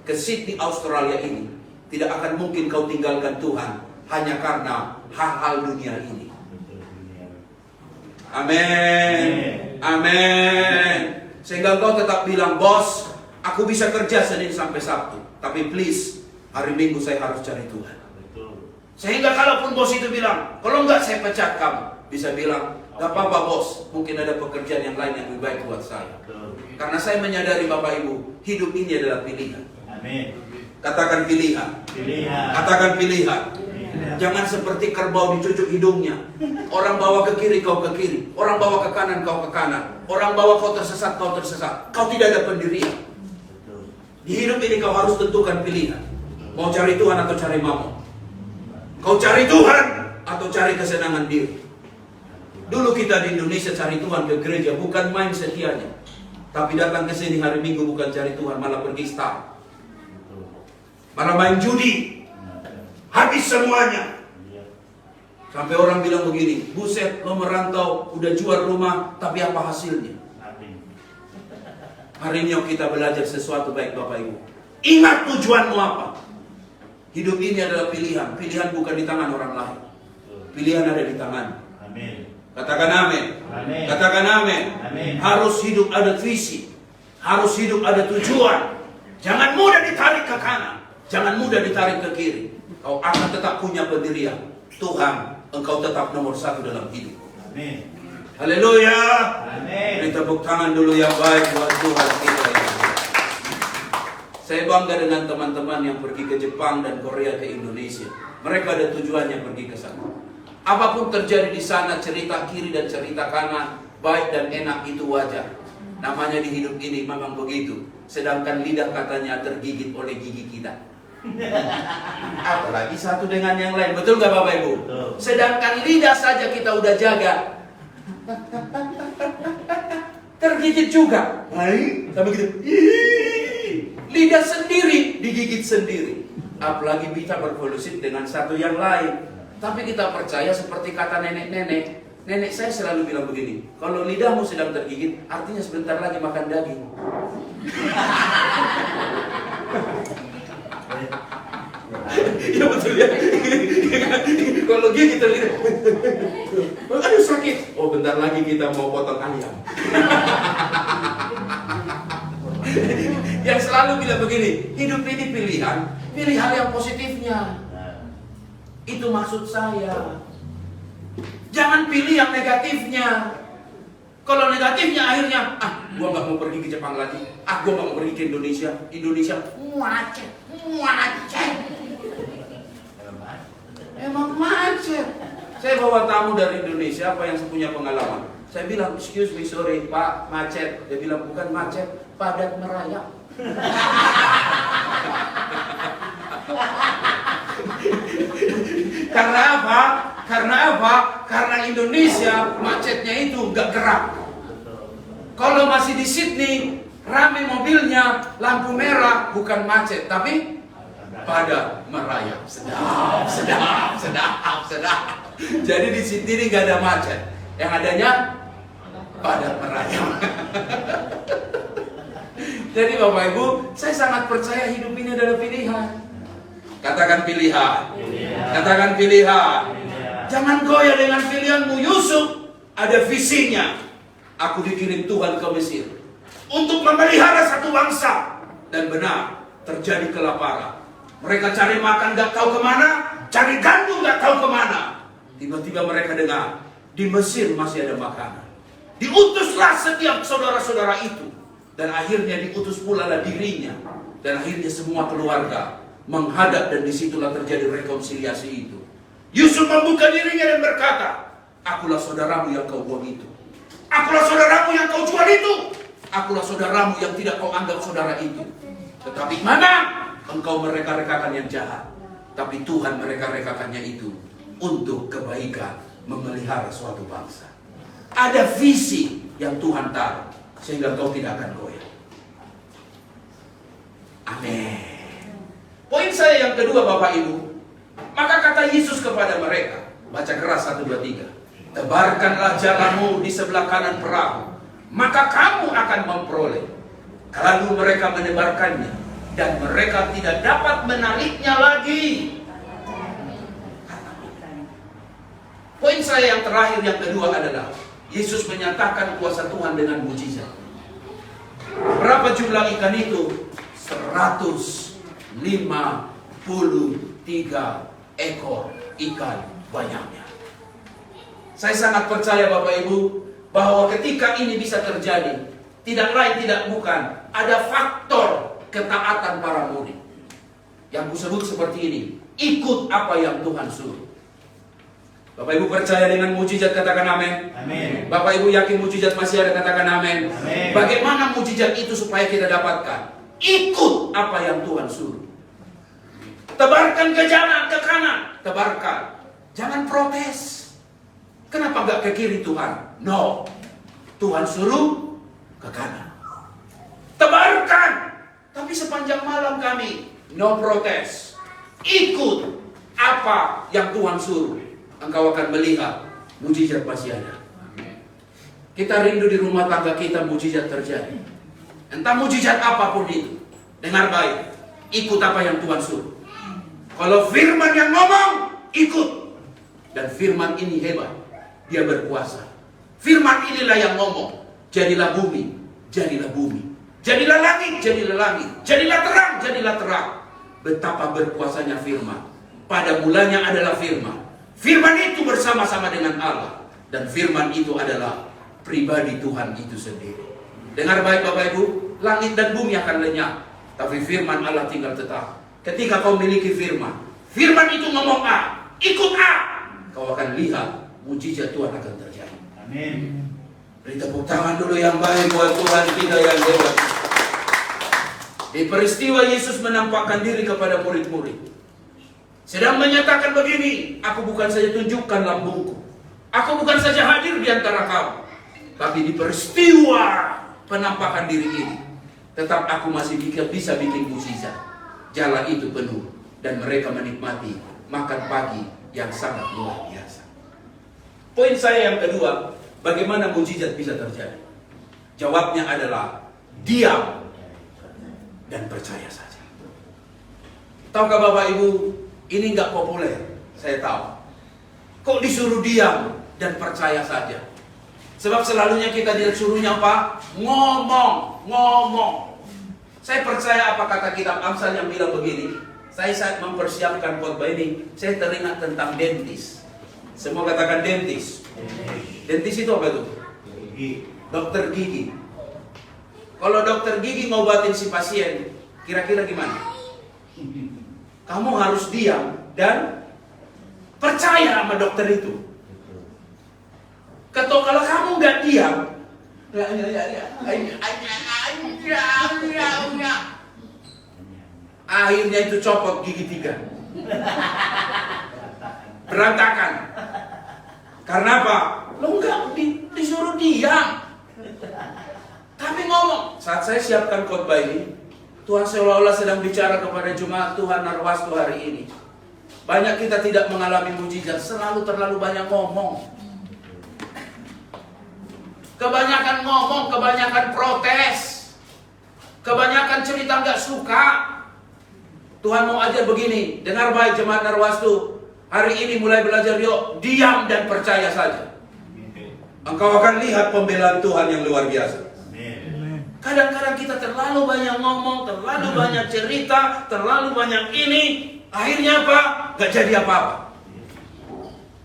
ke Sydney Australia ini, tidak akan mungkin kau tinggalkan Tuhan hanya karena hal-hal dunia ini. Amin. Amin. Sehingga kau tetap bilang, bos, aku bisa kerja Senin sampai Sabtu, tapi please, hari Minggu saya harus cari Tuhan. Sehingga kalaupun bos itu bilang, kalau enggak saya pecat kamu, bisa bilang, gak apa-apa bos, mungkin ada pekerjaan yang lain yang lebih baik buat saya. Karena saya menyadari Bapak Ibu, hidup ini adalah pilihan. Amin. Katakan pilihan. Pilihan. Katakan pilihan. Jangan seperti kerbau dicucuk hidungnya. Orang bawa ke kiri, kau ke kiri. Orang bawa ke kanan, kau ke kanan. Orang bawa kau tersesat, kau tersesat. Kau tidak ada pendirian. Di hidup ini kau harus tentukan pilihan. Mau cari Tuhan atau cari mamon? Kau cari Tuhan atau cari kesenangan diri? Dulu kita di Indonesia cari Tuhan ke gereja, bukan main setianya. Tapi datang ke sini hari Minggu bukan cari Tuhan, malah pergi star. Malah main judi. Habis semuanya. Sampai orang bilang begini, buset lo merantau, udah jual rumah, tapi apa hasilnya? Hari ini kita belajar sesuatu baik Bapak Ibu. Ingat tujuanmu apa? Hidup ini adalah pilihan. Pilihan bukan di tangan orang lain. Pilihan ada di tangan. Amin. Katakan amin. Amin. Katakan amin. Amin. Harus hidup ada visi. Harus hidup ada tujuan. Jangan mudah ditarik ke kanan. Jangan mudah ditarik ke kiri. Kau akan tetap punya pendirian. Tuhan, engkau tetap nomor satu dalam hidup. Amin. Haleluya. Amin. Beri tepuk tangan dulu yang baik buat Tuhan kita. Saya bangga dengan teman-teman yang pergi ke Jepang dan Korea ke Indonesia. Mereka ada tujuannya pergi ke sana. Apapun terjadi di sana, cerita kiri dan cerita kanan, baik dan enak itu wajar. Namanya di hidup ini memang begitu. Sedangkan lidah katanya tergigit oleh gigi kita. Apalagi satu dengan yang lain. Betul gak Bapak Ibu? Betul. Sedangkan lidah saja kita udah jaga, tergigit juga. Hai, sama gitu. Lidah sendiri digigit sendiri. Apalagi kita berkolusi dengan satu yang lain. Tapi kita percaya seperti kata nenek-nenek. Nenek saya selalu bilang begini, kalau lidahmu sedang tergigit, artinya sebentar lagi makan daging. Ya betul ya. Kalau gigit terlidah, aduh sakit. Oh bentar lagi kita mau potong ayam. Yang selalu bilang begini, hidup ini pilihan, pilih hal yang positifnya. Itu maksud saya. Jangan pilih yang negatifnya. Kalau negatifnya akhirnya, gua nggak mau pergi ke Jepang lagi, gua nggak mau pergi ke Indonesia. Indonesia macet, macet. Emang macet. Saya bawa tamu dari Indonesia, apa yang punya pengalaman. Saya bilang, excuse me, sorry Pak, macet. Dia bilang, bukan macet, padat merayap. Karena apa? Karena apa? Karena Indonesia macetnya itu nggak gerak. Kalau masih di Sydney, rame mobilnya, lampu merah, bukan macet, tapi pada merayap. Sedap, sedap, sedap, sedap. Jadi di Sydney ini nggak ada macet. Yang adanya pada merayap. Jadi Bapak Ibu, saya sangat percaya hidup ini adalah pilihan. Katakan pilihan. Katakan pilihan. Jangan goyah dengan pilihanmu. Yusuf ada visinya. Aku dikirim Tuhan ke Mesir untuk memelihara satu bangsa. Dan benar, terjadi kelaparan. Mereka cari makan gak tahu kemana, cari gandum gak tahu kemana. Tiba-tiba mereka dengar, di Mesir masih ada makanan. Diutuslah setiap saudara-saudara itu. Dan akhirnya diutus pula lah dirinya. Dan akhirnya semua keluarga menghadap, dan disitulah terjadi rekonsiliasi itu. Yusuf membuka dirinya dan berkata, akulah saudaramu yang kau buang itu. Akulah saudaramu yang kau jual itu. Akulah saudaramu yang tidak kau anggap saudara itu. Tetapi mana engkau mereka-rekakan yang jahat. Tapi Tuhan mereka-rekakannya itu untuk kebaikan memelihara suatu bangsa. Ada visi yang Tuhan taruh sehingga kau tidak akan goyah. Amin. Poin saya yang kedua Bapak Ibu, maka kata Yesus kepada mereka, baca keras 1, 2, 3. Tebarkanlah jalanmu di sebelah kanan perahu, maka kamu akan memperoleh. Lalu mereka menebarkannya, dan mereka tidak dapat menariknya lagi. Poin saya yang terakhir, yang kedua adalah Yesus menyatakan kuasa Tuhan dengan mujizat. Berapa jumlah ikan itu? 153 ekor ikan banyaknya. Saya sangat percaya Bapak Ibu bahwa ketika ini bisa terjadi, tidak lain tidak bukan ada faktor ketaatan para murid. Yang kusebut seperti ini, ikut apa yang Tuhan suruh. Bapak Ibu percaya dengan mujizat, katakan amin. Amin. Bapak Ibu yakin mujizat masih ada, katakan amin. Amin. Bagaimana mujizat itu supaya kita dapatkan? Ikut apa yang Tuhan suruh. Tebarkan ke kanan, tebarkan. Jangan protes. Kenapa nggak ke kiri Tuhan? No. Tuhan suruh ke kanan. Tebarkan. Tapi sepanjang malam kami, no protes. Ikut apa yang Tuhan suruh. Engkau akan melihat mujizat pasti ada. Kita rindu di rumah tangga kita mujizat terjadi. Entah mujizat apapun itu. Dengar baik. Ikut apa yang Tuhan suruh. Kalau firman yang ngomong, ikut. Dan firman ini hebat. Dia berkuasa. Firman inilah yang ngomong. Jadilah bumi. Jadilah bumi. Jadilah langit. Jadilah langit. Jadilah terang. Jadilah terang. Betapa berkuasanya firman. Pada mulanya adalah firman. Firman itu bersama-sama dengan Allah. Dan firman itu adalah pribadi Tuhan itu sendiri. Dengar baik Bapak Ibu. Langit dan bumi akan lenyap. Tapi firman Allah tinggal tetap. Ketika kau miliki firman. Firman itu ngomong A. Ikut A. Kau akan lihat mujizat Tuhan akan terjadi. Amin. Beri tepuk tangan dulu yang baik buat Tuhan kita yang hebat. Di peristiwa Yesus menampakkan diri kepada murid-murid. Sedang menyatakan begini, aku bukan saja tunjukkan lambungku. Aku bukan saja hadir di antara kamu. Tapi di peristiwa penampakan diri ini, tetap aku masih bisa bikin mujizat. Jala itu penuh. Dan mereka menikmati makan pagi yang sangat luar biasa. Poin saya yang kedua, bagaimana mujizat bisa terjadi? Jawabnya adalah diam dan percaya saja. Tahukah Bapak Ibu, ini nggak populer, saya tahu. Kok disuruh diam dan percaya saja? Sebab selalunya kita disuruhnya apa? Ngomong. Saya percaya apa kata kitab Amsal yang bilang begini. Saya saat mempersiapkan khotbah ini, saya teringat tentang dentis. Semua katakan dentis. Dentis itu apa itu? Dokter gigi. Kalau dokter gigi ngobatin si pasien, kira-kira gimana? Kamu harus diam dan percaya sama dokter itu. Kalau kamu nggak diam, akhirnya itu copot gigi 3. Berantakan. Karena apa? Lo nggak disuruh diam. Tapi ngomong. Saat saya siapkan khotbah ini, Tuhan seolah-olah sedang bicara kepada jemaat Tuhan Narwastu hari ini. Banyak kita tidak mengalami mujizat, terlalu banyak ngomong. Kebanyakan ngomong, kebanyakan protes. Kebanyakan cerita nggak suka. Tuhan mau ajar begini, dengar baik jemaat Narwastu. Hari ini mulai belajar yuk, diam dan percaya saja. Engkau akan lihat pembelaan Tuhan yang luar biasa. Kadang-kadang kita terlalu banyak ngomong, terlalu banyak cerita, terlalu banyak ini. Akhirnya apa? Gak jadi apa-apa.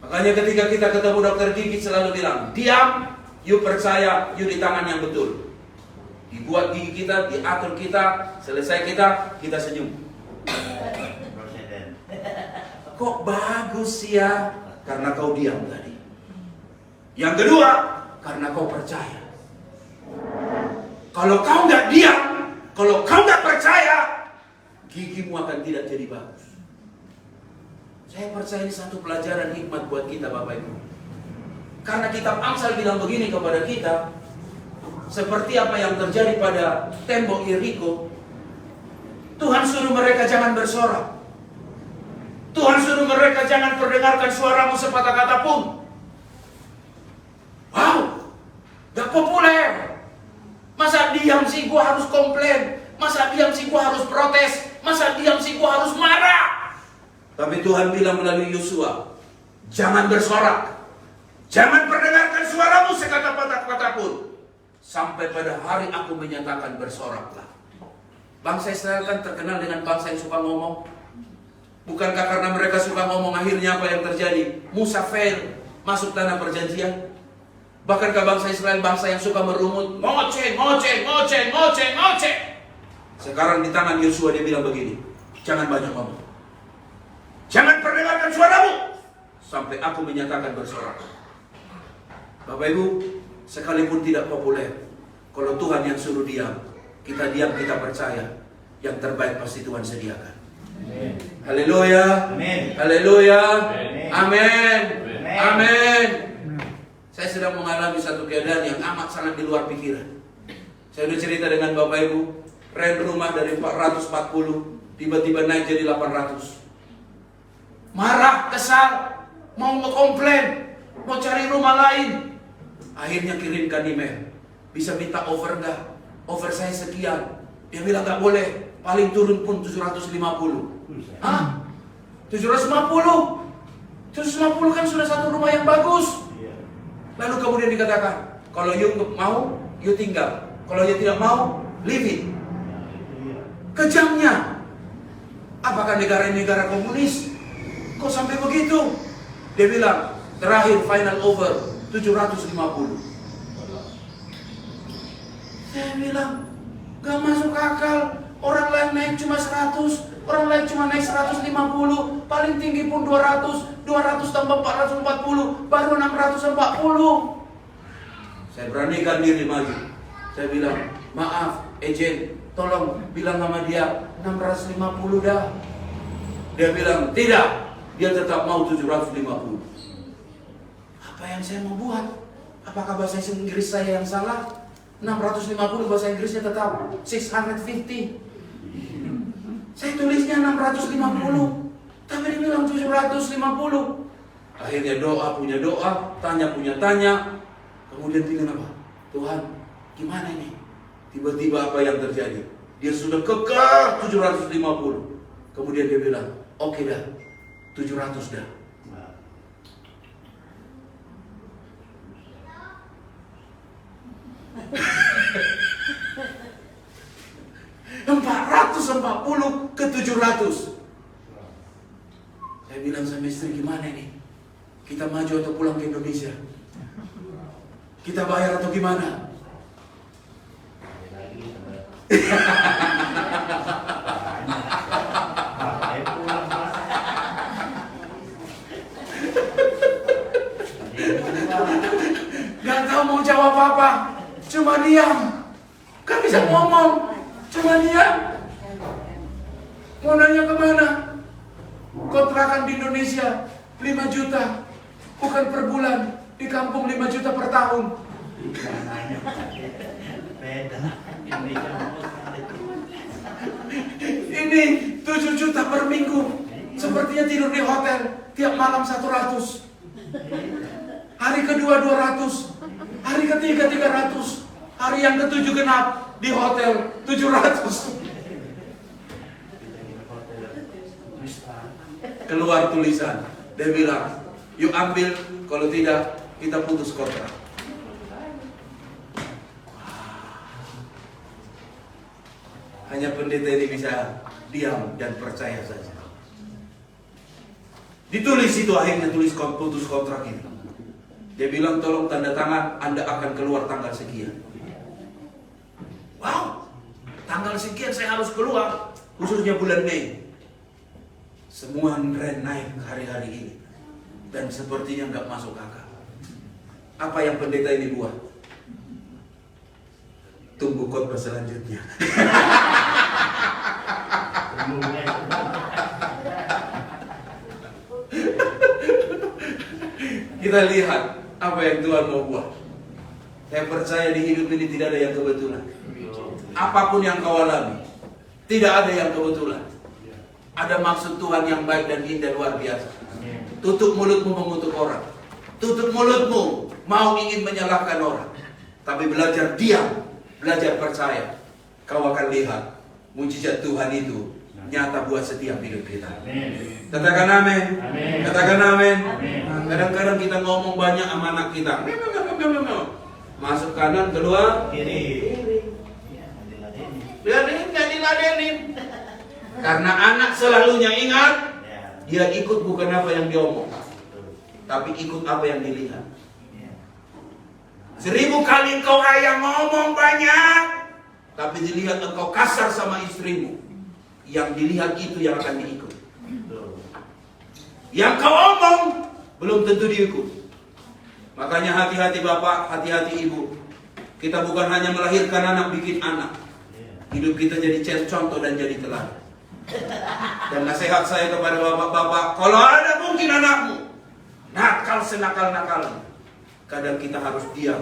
Makanya ketika kita ketemu dokter gigi selalu bilang, diam, yuk percaya, yuk di tangan yang betul. Dibuat gigi kita, diatur kita, selesai kita senyum. Kok bagus ya? Karena kau diam tadi. Yang kedua, karena kau percaya. Kalau kau nggak diam, kalau kau nggak percaya, gigimu akan tidak jadi bagus. Saya percaya ini satu pelajaran hikmat buat kita Bapak Ibu. Karena kitab Amsal bilang begini kepada kita, seperti apa yang terjadi pada tembok Yeriko, Tuhan suruh mereka jangan bersorak. Tuhan suruh mereka jangan perdengarkan suaramu sepatah kata pun. Wow, gak populer. Masa diam sih gua harus komplain? Masa diam sih gua harus protes? Masa diam sih gua harus marah? Tapi Tuhan bilang melalui Yosua, jangan bersorak. Jangan perdengarkan suaramu sekata-kata pun. Sampai pada hari aku menyatakan bersoraklah. Bangsa Israel kan terkenal dengan bangsa yang suka ngomong. Bukankah karena mereka suka ngomong akhirnya apa yang terjadi? Musa fail masuk tanah perjanjian. Bahkankah bangsa Israel bangsa yang suka merumut, ngoceh. Sekarang di tangan Yosua dia bilang begini, jangan banyak ngomong. Jangan perdengarkan suaramu sampai aku menyatakan bersorak. Bapak Ibu, sekalipun tidak populer, kalau Tuhan yang suruh diam, kita diam, kita percaya, yang terbaik pasti Tuhan sediakan. Haleluya. Haleluya. Amin. Amin. Saya sedang mengalami satu keadaan yang amat sangat di luar pikiran. Saya sudah cerita dengan Bapak Ibu, rent rumah dari 440 tiba-tiba naik jadi 800. Marah, kesal, mau ngekomplain, mau cari rumah lain. Akhirnya kirimkan email, bisa minta over enggak? Over saya sekian. Dia bilang enggak boleh, paling turun pun 750. Hah? 750? 750 kan sudah satu rumah yang bagus. Lalu kemudian dikatakan, kalau you mau, you tinggal. Kalau you tidak mau, leave it. Kejamnya. Apakah negara ini negara komunis? Kok sampai begitu? Dia bilang, terakhir final over 750. Saya bilang, gak masuk akal. Orang lain naik cuma 100, orang lain cuma naik 150, paling tinggi pun 200, 200 tambah 440, baru 640. Saya beranikan diri maju. Saya bilang, maaf, ejen, tolong bilang sama dia 650 dah. Dia bilang, tidak, dia tetap mau 750. Apa yang saya mau buat? Apakah bahasa Inggris saya yang salah? 650 bahasa Inggrisnya tetap 650. Saya tulisnya 650, tapi dia bilang 750. Akhirnya doa punya doa, tanya punya tanya. Kemudian tinggal apa? Tuhan, gimana ini? Tiba-tiba apa yang terjadi? Dia sudah kekeh 750. Kemudian dia bilang, oke dah, 700 dah. 440 ke 700. Saya bilang sama istri, gimana ini? Kita maju atau pulang ke Indonesia? Kita bayar atau gimana? Gak tahu mau jawab apa, cuma diam. Gak bisa ngomong, cuma diam. Mau nanya kemana? Kontrakan di Indonesia 5 juta, bukan per bulan. Di kampung 5 juta per tahun. Ini 7 juta per minggu. Sepertinya tidur di hotel tiap malam 100. Hari kedua 200. Hari ketiga 300. Hari yang ke-7 genap di hotel 700. Keluar tulisan, dia bilang, yuk ambil, kalau tidak kita putus kontrak. Hanya pendeta ini bisa diam dan percaya saja. Ditulis itu, akhirnya tulis putus kontrak ini. Dia bilang, tolong tanda tangan, Anda akan keluar tanggal sekian. Wow, tanggal sekian saya harus keluar, khususnya bulan Mei. Semua rent naik hari-hari ini. Dan sepertinya nggak masuk akal. Apa yang pendeta ini buat? Tunggu khotbah selanjutnya. Kita lihat apa yang Tuhan mau buat. Saya percaya di hidup ini tidak ada yang kebetulan. Apapun yang kau alami, tidak ada yang kebetulan. Ada maksud Tuhan yang baik dan indah luar biasa. Tutup mulutmu mengutuk orang. Tutup mulutmu mau ingin menyalahkan orang. Tapi belajar diam, belajar percaya. Kau akan lihat mujizat Tuhan itu nyata buat setiap hidup kita. Katakan amin. Katakan amin. Kadang-kadang kita ngomong banyak sama anak kita. Masuk kanan, keluar Kiri. Dia nggak diladenin. Karena anak selalunya ingat, dia ikut bukan apa yang diomong, tapi ikut apa yang dilihat. 1000 kali engkau ayah ngomong banyak, tapi dilihat engkau kasar sama istrimu, yang dilihat itu yang akan diikut. Yang kau omong belum tentu diikut. Makanya hati-hati bapak, hati-hati ibu. Kita bukan hanya melahirkan anak, bikin anak. Hidup kita jadi contoh dan jadi teladan. Dan nasihat saya kepada bapak-bapak, kalau ada mungkin anakmu nakal senakal-nakalnya, kadang kita harus diam,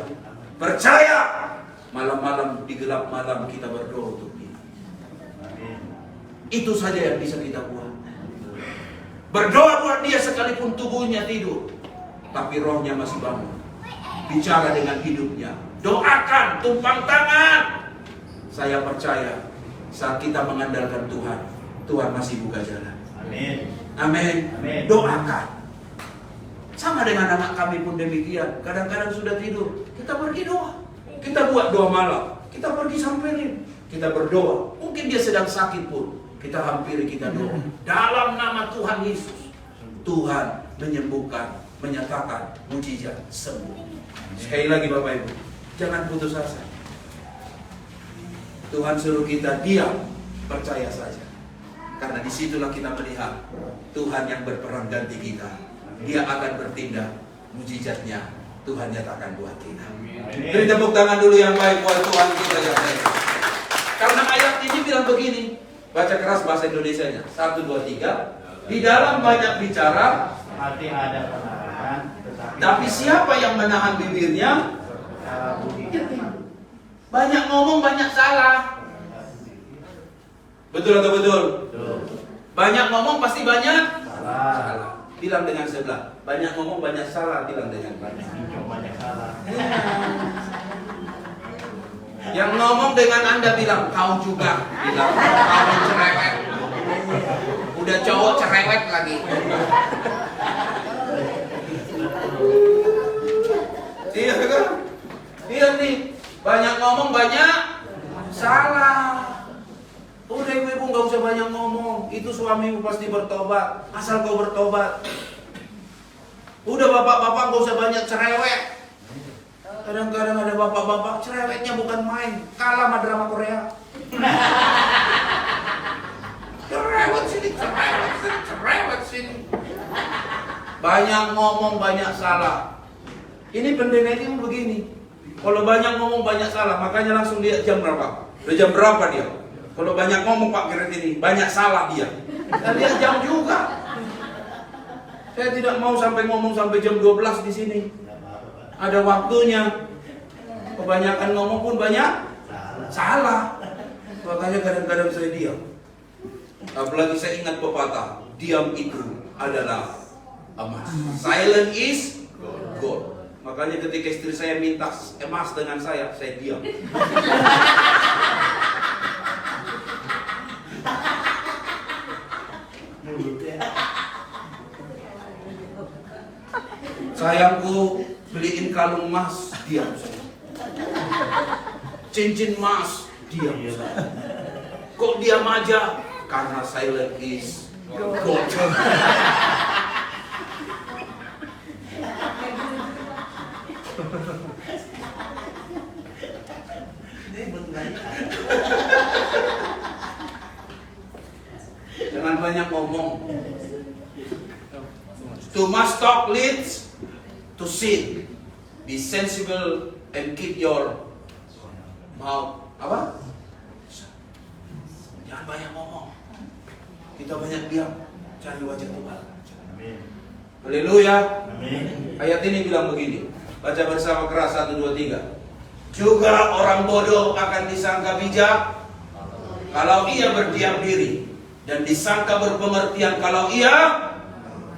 percaya. Malam-malam di gelap malam kita berdoa untuk dia. Itu saja yang bisa kita buat. Berdoa buat dia sekalipun tubuhnya tidur, tapi rohnya masih bangun. Bicara dengan hidupnya, doakan, tumpang tangan. Saya percaya saat kita mengandalkan Tuhan, Tuhan masih buka jalan. Amin. Amin. Amin. Doakan. Sama dengan anak kami pun demikian. Kadang-kadang sudah tidur, kita pergi doa. Kita buat doa malam. Kita pergi samperin. Kita berdoa. Mungkin dia sedang sakit pun, kita hampiri, kita doa. Dalam nama Tuhan Yesus, Tuhan menyembuhkan, menyatakan mujizat sembuh. Sekali lagi Bapak Ibu, jangan putus asa. Tuhan suruh kita diam, percaya saja. Karena disitulah kita melihat Tuhan yang berperang ganti kita. Dia akan bertindak, mujizatnya Tuhan nyatakan buat kita. Beri tepuk tangan dulu yang baik buat Tuhan kita yang baik. Karena ayat ini bilang begini, baca keras bahasa Indonesianya. 1, 2, 3. Di dalam banyak bicara, Hati ada penahan, tapi siapa yang menahan bibirnya? cara budi. Banyak ngomong, banyak salah. Betul atau betul? Betul. Banyak ngomong pasti banyak Salah. salah. Bilang dengan sebelah. Banyak ngomong, banyak salah. Bilang dengan banyak. Banyak salah. Yang ngomong dengan Anda bilang, kau juga. Bilang, kau cerewet. Udah cowok cerewet lagi. Iya kan? Iya nih. Banyak ngomong, banyak salah. Udah ibu-ibu gak usah banyak ngomong. Itu suamimu pasti bertobat. Asal kau bertobat. Udah bapak-bapak gak usah banyak cerewet. Kadang-kadang ada bapak-bapak cerewetnya bukan main. Kalah sama drama Korea. Cerewet sini, cerewet sini, cerewet sini. Banyak ngomong, banyak salah. Ini pendeta ini begini. Kalau banyak ngomong, banyak salah. Makanya langsung lihat jam berapa. Udah jam berapa dia. Kalau banyak ngomong Pak Geret ini, banyak salah dia. Kita lihat jam juga. Saya tidak mau sampai ngomong sampai jam 12 di sini. Ada waktunya. Kebanyakan ngomong pun banyak salah. Makanya kadang-kadang saya diam. Apalagi saya ingat pepatah, diam itu adalah emas. Silent is gold. Makanya ketika istri saya minta emas dengan saya diam. Sayangku, beliin kalung emas, diam saya. Cincin emas, diam saya. Kok diam aja? Karena silent is gold. Jangan banyak ngomong. Too much talk leads to sin. Be sensible and keep your mouth. Apa? Jangan banyak ngomong. Kita banyak diam. Cari wajah Tuhan. Amin. Haleluya. Amin. Ayat ini bilang begini. Baca bersama keras 1, 2, 3. Juga orang bodoh akan disangka bijak kalau ia berdiam diri, dan disangka berpengertian kalau ia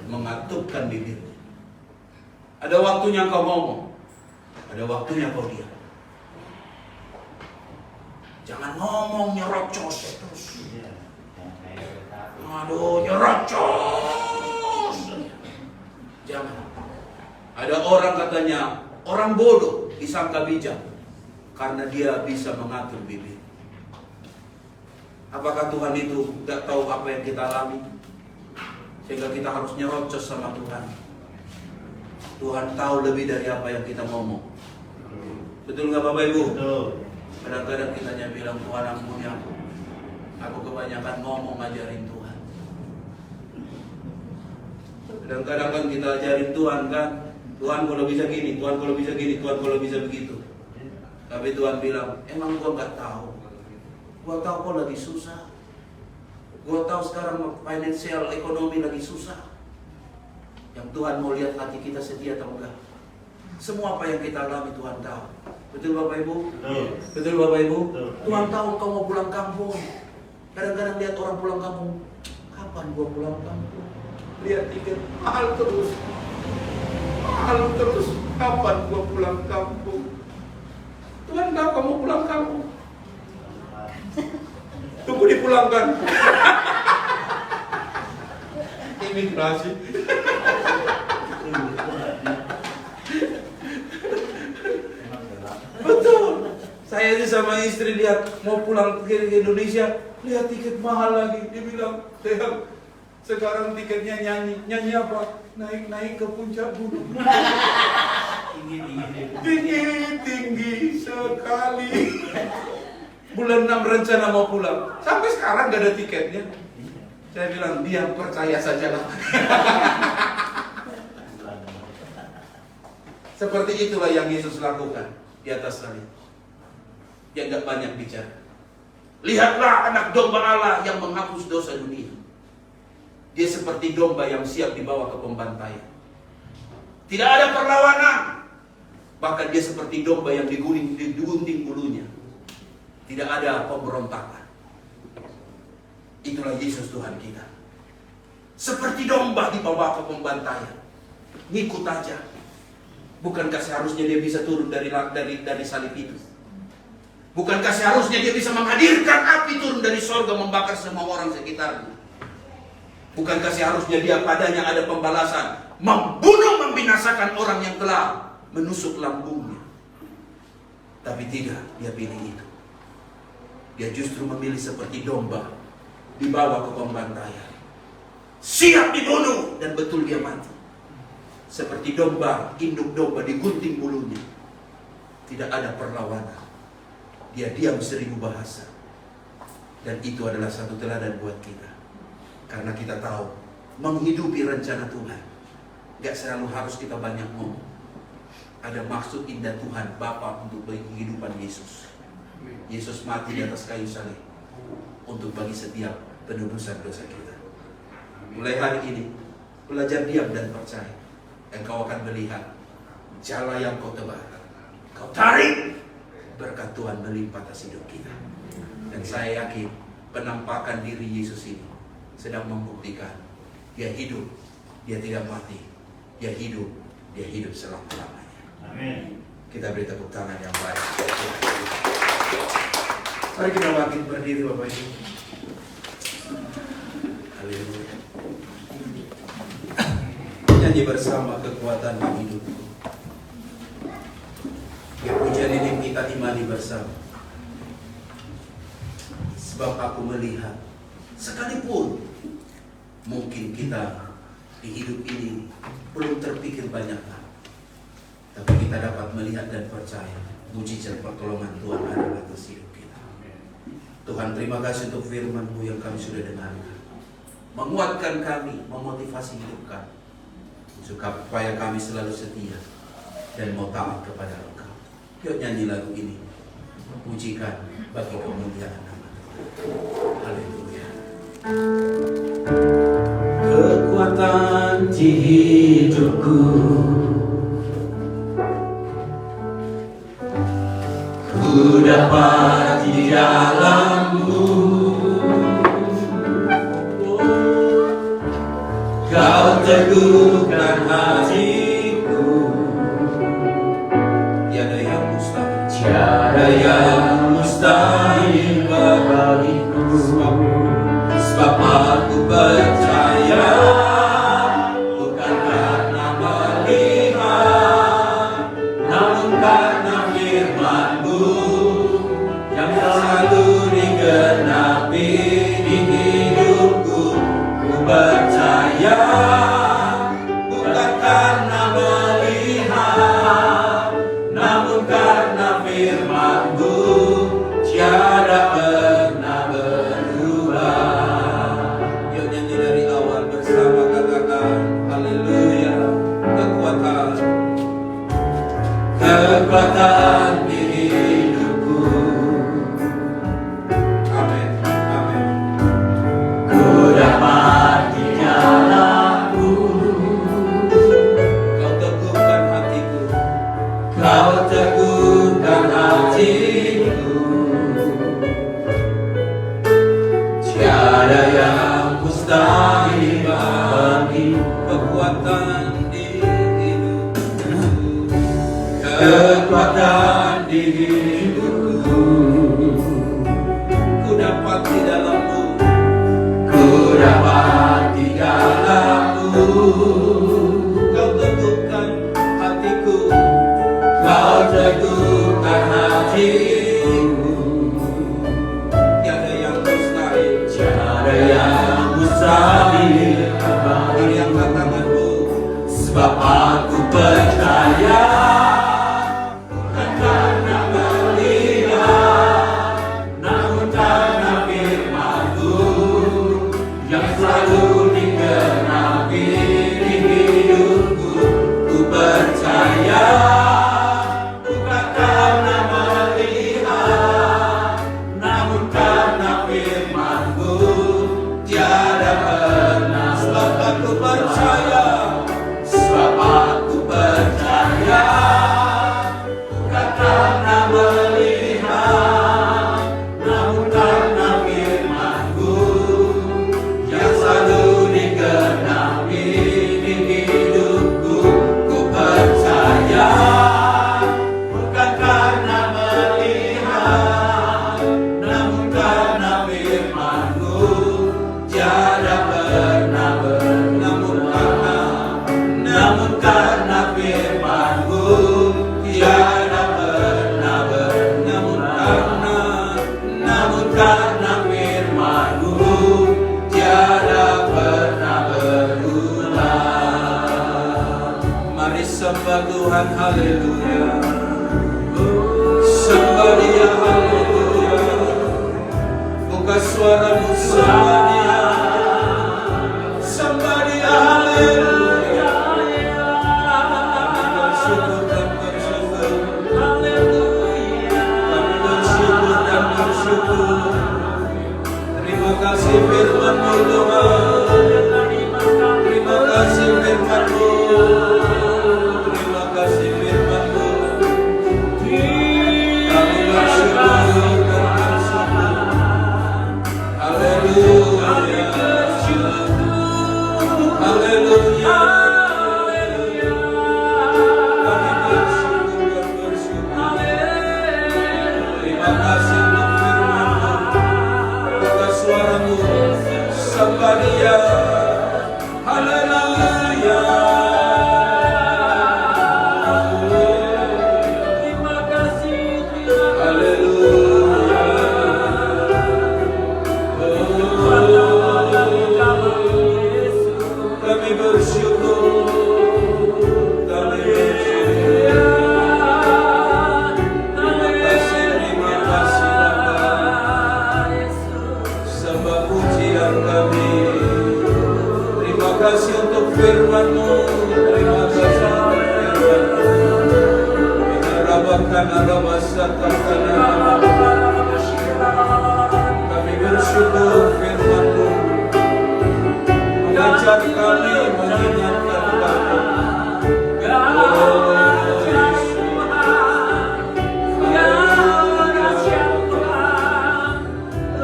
mengatupkan bibirnya. Ada waktunya kau ngomong, ada waktunya kau diam. Jangan ngomong nyerocos terus. Aduh, nyerocos. Jangan. Ada orang katanya, orang bodoh disangka bijak karena dia bisa mengatur bibir. Apakah Tuhan itu tidak tahu apa yang kita alami? Sehingga kita harus nyerocos sama Tuhan. Tuhan tahu lebih dari apa yang kita ngomong. Betul nggak Bapak Ibu? Betul. Kadang-kadang kita hanya bilang, Tuhan ampuni aku. Aku kebanyakan ngomong ngajarin Tuhan. Kadang-kadang kan kita ajarin Tuhan kan, Tuhan kalau bisa gini, Tuhan kalau bisa gini, Tuhan kalau bisa begitu. Tapi Tuhan bilang, emang gua nggak tahu. Gua tahu kok lagi susah. Gua tahu sekarang financial ekonomi lagi susah. Yang Tuhan mau lihat hati kita setia atau enggak. Semua apa yang kita alami Tuhan tahu. Betul Bapak Ibu? Betul. Betul Bapak Ibu? Betul. Tuhan tahu kau mau pulang kampung. Kadang-kadang lihat orang pulang kampung, kapan gua pulang kampung? Lihat tiket mahal terus. Mahal terus. Kapan gua pulang kampung? Tuhan tahu kamu pulang kampung. Tunggu dipulangkan. Imigrasi. Betul. Saya aja sama istri lihat mau pulang ke Indonesia, lihat tiket mahal lagi. Dia bilang, "Sayang, sekarang tiketnya nyanyi. Nyanyi apa? Naik-naik ke puncak gunung." Tinggi sekali. Bulan 6 rencana mau pulang. Sampai sekarang gak ada tiketnya. Saya bilang, dia percaya saja lah. Seperti itulah yang Yesus lakukan di atas salib. Dia gak banyak bicara. Lihatlah anak domba Allah yang menghapus dosa dunia. Dia seperti domba yang siap dibawa ke pembantaian. Tidak ada perlawanan. Bahkan dia seperti domba yang digunting bulunya. Tidak ada pemberontakan. Itulah Yesus Tuhan kita. Seperti domba dibawa ke pembantaian. Ngikut aja. Bukankah seharusnya dia bisa turun dari salib itu? Bukankah seharusnya dia bisa menghadirkan api turun dari sorga membakar semua orang sekitarnya? Bukankah seharusnya dia padanya ada pembalasan, membunuh, membinasakan orang yang telah menusuk lambungnya? Tapi tidak, dia pilih itu. Dia justru memilih seperti domba dibawa ke pembantaian, siap dibunuh, dan betul dia mati. Seperti domba, induk domba digunting bulunya. Tidak ada perlawanan. Dia diam 1000 bahasa. Dan itu adalah satu teladan buat kita. Karena kita tahu menghidupi rencana Tuhan gak selalu harus kita banyak ngomong. Ada maksud indah Tuhan Bapa untuk bagi kehidupan Yesus. Yesus mati di atas kayu salib untuk bagi setiap penebusan dosa kita. Mulai hari ini belajar diam dan percaya. Engkau akan melihat jala yang kau tebar, kau tarik, berkat Tuhan melimpah atas hidup kita. Dan saya yakin penampakan diri Yesus ini sedang membuktikan dia hidup, dia tidak mati, dia hidup selama-lamanya. Amin. Kita beri tepuk tangan yang baik. Mari kita bangkit berdiri Bapak Ibu. Haleluya. Nyanyi bersama kekuatan di hidupku. Biar pujian ini kita imani bersama. Sebab aku melihat, sekalipun mungkin kita di hidup ini belum terpikir banyak hal, tapi kita dapat melihat dan percaya mujizat pertolongan Tuhan ada atas hidup kita. Tuhan, terima kasih untuk firman-Mu yang kami sudah dengarkan. Menguatkan kami, memotivasi hidup kami, supaya kami selalu setia dan mau taat kepada Engkau. Yuk nyanyi lagu ini, pujikan bagi kemuliaan nama Tuhan. Haleluya. Kekuatan di hidupku teguhkan hatiku. Tiada yang mustahil, Tiada yang mustahil bagiku. sebab aku percaya, Bukan karena melihat, namun karena firman-Mu yang selalu digenapi di hidupku. Ku percaya, bukan karena melihat, namun karena firman-Mu tiada pernah berubah. yuk nyanyi dari awal bersama, katakan haleluya. Kekuatan di hidupku, Amin, amin. ku dapat di dalam-Mu. Kau teguhkan hatiku, Kau teguhkan hatiku. Tiada yang mustahil bagi kekuatan di hidupku. kekuatan di hidupku. Ku dapat di dalam-Mu, Ku dapat di dalam-Mu. Kau teguhkan hatiku, Kau teguhkan hatiku. tiada yang mustahil. Tiada yang mustahil Mari bagi angkat tanganmu, sebab aku percaya. Bukan karena melihat, namun karena firman-Mu yang selalu digenapi di hidupku. Ku percaya, bukan karena melihat, namun karena firman-Mu tiada pernah. sebab aku percaya, Sebab aku percaya, bukan karena melihat, namun karena firman-Mu yang selalu digenapi di hidupku. Ku percaya, bukan karena melihat, namun karena firman-Mu tiada pernah namun karena firman-Mu tiada pernah namun karena firman-Mu tiada pernah berubah. mari sembah Tuhan, haleluya. Sembah Dia, haleluya. Buka suaramu, sembah Dia. Sembah Dia, haleluya. Bersyukur dan bersyukur. Kami bersyukur dan bersyukur. Terima kasih firman-Mu, Tuhan. Terima kasih firman-Mu. Terima kasih firman-Mu. Kami bersyukur dan bersyukur. Haleluya. Haleluya. Kami bersyukur dan bersyukur. Terima kasih untuk firman-Mu. Buka suaramu, sembah Dia. Haleluya. Haleluya. Kami bersyukur. Kami bersyukur. Terima kasih Bapa. Sembah pujian kami. Terima kasih untuk firman-Mu. Terima kasih untuk firman-Mu. Rabakan arabasatan. Kami bersyukur firman-Mu mengajar kami, mengingatkan kami. Oh Yesus.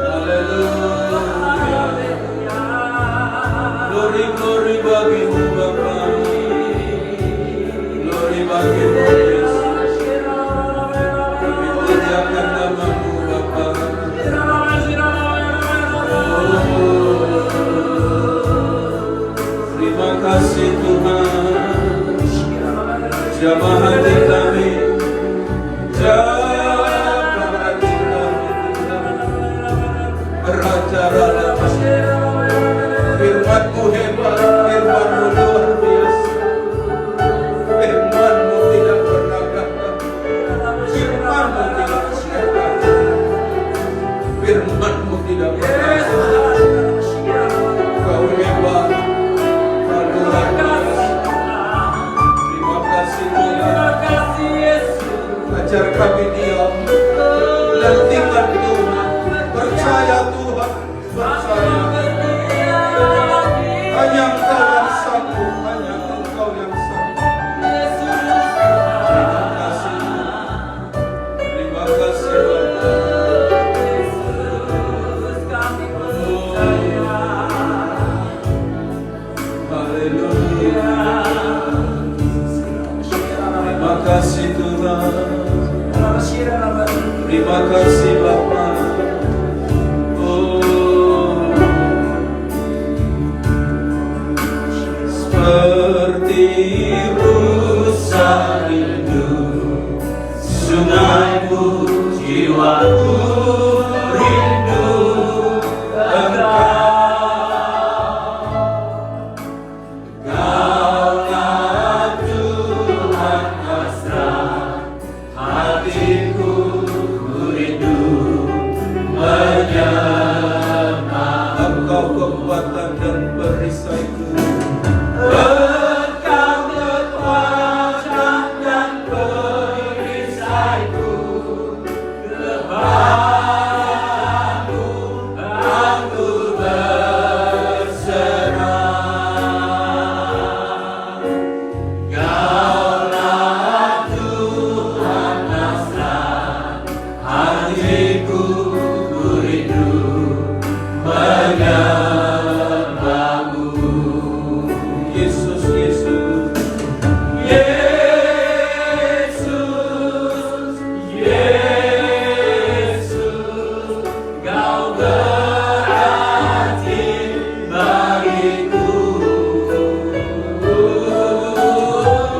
Haleluya. Glory, glory bagimu Jamah hati kami, jamah hati kami, beracara firman-Mu hebat, firman-Mu luar biasa, firman-Mu tidak pernah gagal, firman-Mu tidak sia-sia, firman-Mu tidak pernah gagal. Kau hebat, Kau luar biasa. Terima kasih Tuhan. Ajar kami diam, nantikan Tuhan, percaya Tuhan, percaya. Hanya Engkau yang sanggup, hanya Engkau yang sanggup. Terima kasih Tuhan. Terima kasih Haleluya. Terima kasih Tuhan. Terima kasih Bapa. Seperti busa rindu, sungaimu jiwaku rindu Engkau. Kaulah Tuhan hasrat hatiku, ku rindu menyembah. Engkau kekuatan dan perisaiku. Engkau kekuatan dan perisaiku, kepadamu aku berserah. Kaulah Tuhan hasrat hatiku, ku rindu menyembahmu. Yesus, Yesus, Yesus, Yesus, Kau berarti bagiku.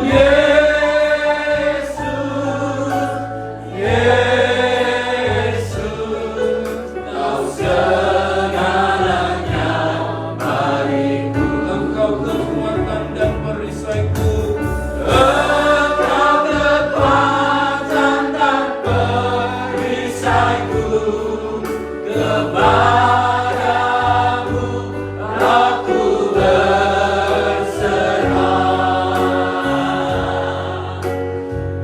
Yesus, Yesus, Kau segalanya bagiku. Engkau kekuatan dan perisaiku. Engkau kekuatan dan perisaiku. Kepadamu aku berserah.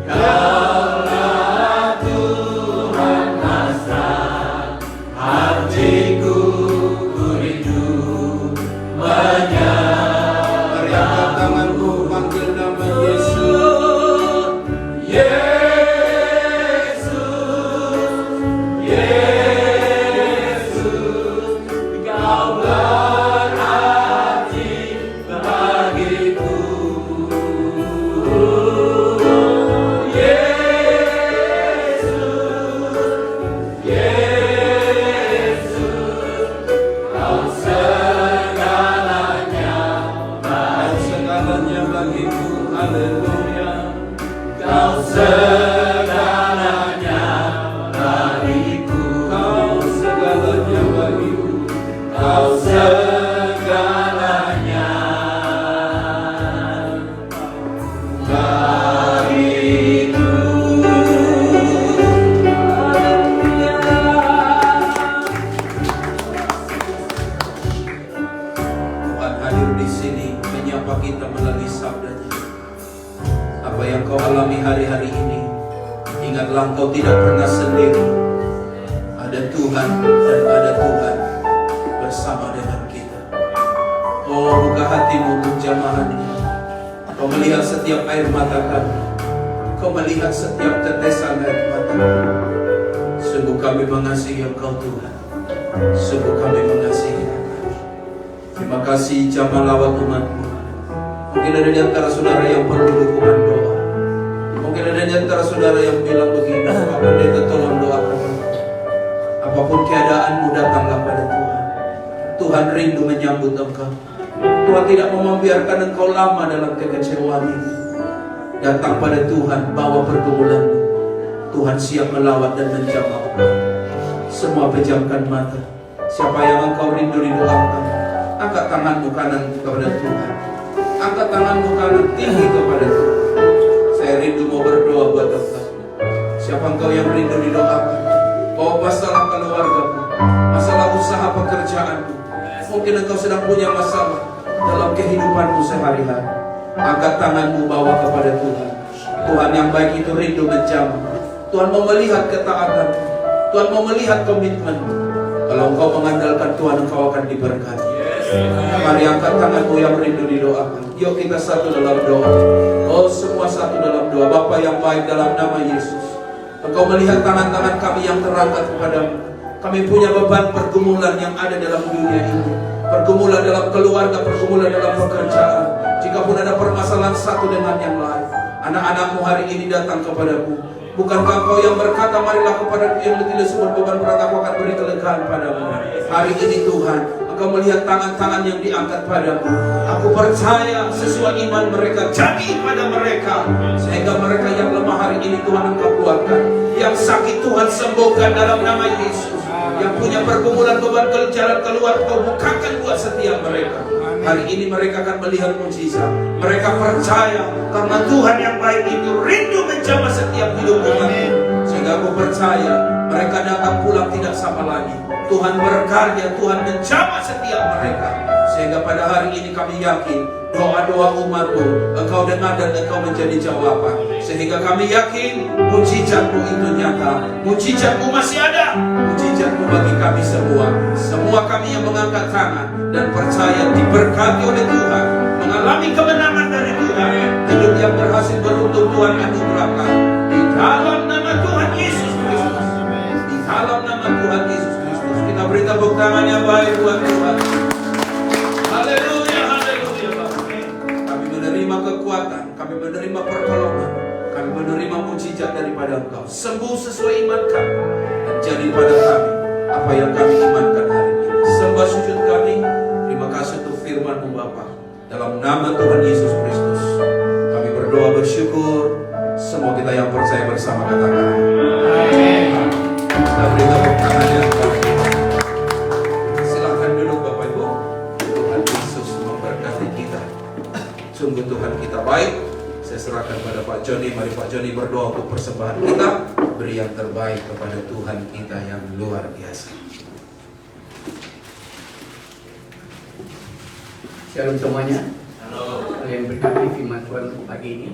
Kaulah Tuhan hasrat hatiku, ku rindu menyembah. Mari angkat tanganku, panggil nama Yesus. Yesus, Yesus, Kau berarti bagiku. Yesus, Yesus, Kau segalanya bagiku. Haleluya. Kau segalanya bagiku. Kau segalanya bagiku. Kau segalanya bagiku. Tuhan hadir di sini menyapa kita melalui sabdanya. Apa yang kau alami hari-hari ini, ingatlah kau tidak pernah sendiri. Ada Tuhan dan ada Tuhan bersama dengan kita. Oh, buka hatimu untuk jamahannya. Kau melihat setiap air mata kami. Kau melihat setiap tetesan air mata kami. Sungguh kami mengasihi Engkau Tuhan. Sungguh kami mengasihi Engkau. Terima kasih jamaah lawat umat-Mu. Mungkin ada di antara saudara yang perlu dukungan doa. Mungkin ada di antara saudara yang bilang begini, Pak Pendeta tolong doakan. Apapun keadaanmu, datanglah pada Tuhan. Tuhan rindu menyambut engkau. Tuhan tidak mau membiarkan engkau lama dalam kekecewaan ini. datang pada Tuhan, bawa pergumulanmu. Tuhan siap melawat dan menjawab. Semua pejamkan mata. Siapa yang engkau rindu didoakan, angkat tanganmu kanan kepada Tuhan. Angkat tanganmu kanan tinggi kepada Tuhan. Saya rindu mau berdoa buat engkau. Siapa engkau yang rindu didoakan? Oh, masalah keluargamu, masalah usaha pekerjaanmu. Mungkin engkau sedang punya masalah dalam kehidupanmu sehari-hari. Angkat tanganmu, bawa kepada Tuhan. Tuhan yang baik itu rindu menjamah. Tuhan mau melihat ketaatan. Tuhan mau melihat komitmen. Kalau engkau mengandalkan Tuhan, engkau akan diberkati. Mari angkat tanganmu yang rindu didoakan. Yuk kita satu dalam doa. Oh, semua satu dalam doa. Bapa yang baik, dalam nama Yesus, Engkau melihat tangan-tangan kami yang terangkat kepadamu. Kami punya beban pergumulan yang ada dalam dunia ini. Pergumulan dalam keluarga, pergumulan dalam pekerjaan. Jikapun ada permasalahan satu dengan yang lain, anak-anakmu hari ini datang kepadamu. Bukankah Engkau yang berkata, marilah kepadaku yang letih lesu berbeban berat, aku akan beri kelegaan padamu. Hari ini Tuhan, Engkau melihat tangan-tangan yang diangkat padamu. Aku percaya sesuai iman mereka jadi pada mereka, sehingga mereka yang lemah hari ini Tuhan Engkau kuatkan. Yang sakit Tuhan sembuhkan dalam nama Yesus. Yang punya pergumulan beban jalan keluar, Engkau bukakan buat setiap mereka. Hari ini mereka akan melihat mukjizat. Mereka percaya karena Tuhan yang baik itu rindu menjamah setiap hidup umat. Sehingga aku percaya mereka datang pulang tidak sama lagi. Tuhan berkarya, Tuhan menjamah setiap mereka. Sehingga pada hari ini kami yakin doa-doa umatmu Engkau dengar dan Engkau menjadi jawaban. Sehingga kami yakin mukjizatmu itu nyata. Mukjizatmu masih ada. Mukjizatmu bagi kami semua. Semua kami yang mengangkat tangan dan percaya diberkati oleh Tuhan, mengalami kemenangan dari Tuhan. Hidup yang berhasil beruntung Tuhan anugerahkan. Di dalam nama Tuhan Yesus Kristus. Di dalam nama Tuhan Yesus Kristus. Kita beri tepuk tangan yang baik buat Tuhan. Haleluya, haleluya Bapak. Kami menerima kekuatan, kami menerima pertolongan, kami menerima mukjizat daripada Engkau. Sembuh sesuai iman kami, dan jadi pada kami apa yang kami imankan hari ini. Sembah sujud kami. Terima kasih untuk firman-Mu Bapa. Dalam nama Tuhan Yesus Kristus kami berdoa bersyukur. Semua kita yang percaya bersama katakan amin. Kita beri tepuk tangan yang baik. Silahkan duduk Bapak Ibu. Tuhan Yesus memberkati kita. Sungguh Tuhan kita baik. Saya serahkan pada Pak Joni. Mari Pak Joni berdoa untuk persembahan kita. Beri yang terbaik kepada Tuhan kita yang luar biasa. Shalom semuanya. Kalian berkati firman Tuhan pagi ini.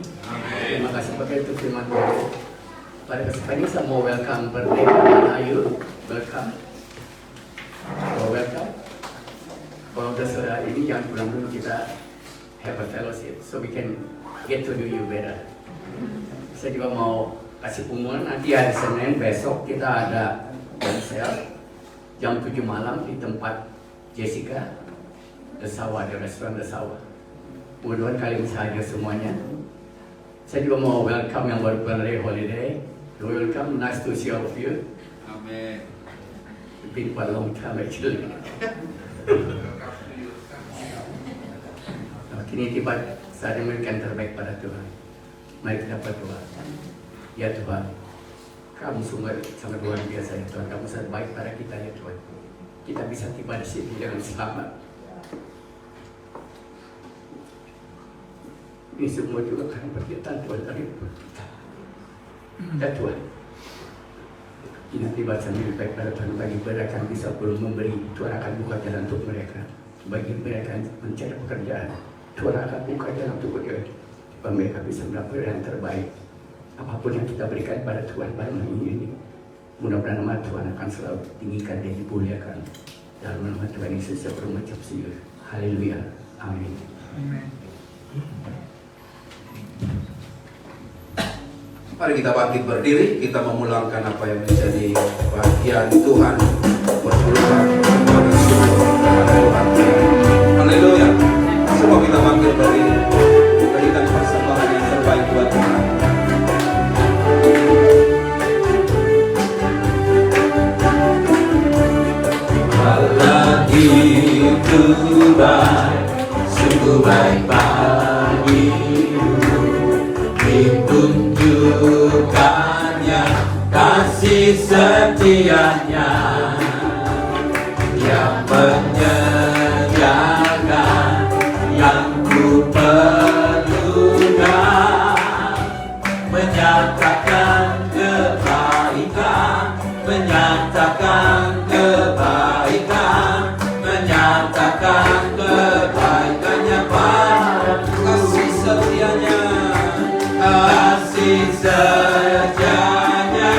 Terima kasih pakai untuk firman Tuhan. Pada kesempatan ini saya mau welcome birthday Ayu. Welcome. Welcome. Kalau udah saudara ini jangan pulang dulu, kita have a fellowship so we can get to know you better. Saya juga mau kasih pengumuman, nanti hari Senin besok kita ada konser jam 7 malam di tempat Jessica The Sawah, di restoran The Sawah. Mudah-mudahan kalian bisa hadir semuanya. Saya juga mau welcome yang baru birthday holiday. Welcome, nice to see all of you. Amin. It's been quite a long time actually. Kini tiba saat memberikan terbaik pada Tuhan. Mari kita berdoa. Ya Tuhan, Kamu sungguh sangat luar biasa ya Tuhan. Kamu sangat baik pada kita ya Tuhan. Kita bisa tiba di sini dengan selamat. Ini semua juga karena perkataan Tuhan dari kita. Ya Tuhan, ini tiba sambil baik pada Tuhan. Bagi mereka yang bisa belum memberi, Tuhan akan buka jalan untuk mereka. Bagi mereka yang mencari pekerjaan, Tuhan akan buka jalan untuk mereka. Supaya mereka bisa mendapatkan yang terbaik. Apapun yang kita berikan pada Tuhan pada hari ini, mudah-mudahan nama Tuhan akan selalu tinggikan dan dimuliakan. Dalam nama Tuhan Yesus saya berucap syukur. Haleluya. Amin. Mari kita bangkit berdiri, kita memulangkan apa yang menjadi bagian Tuhan. Bersyukur kepada Tuhan. Haleluya. Semua kita bangkit berdiri, berikan persembahan yang terbaik buat Tuhan. Allah itu baik, sungguh baik bagimu. setianya yang menyediakan yang ku perlukan, menyatakan kebaikan, menyatakan kebaikan, menyatakan kebaikannya padaku. Kasih setianya, kasih setianya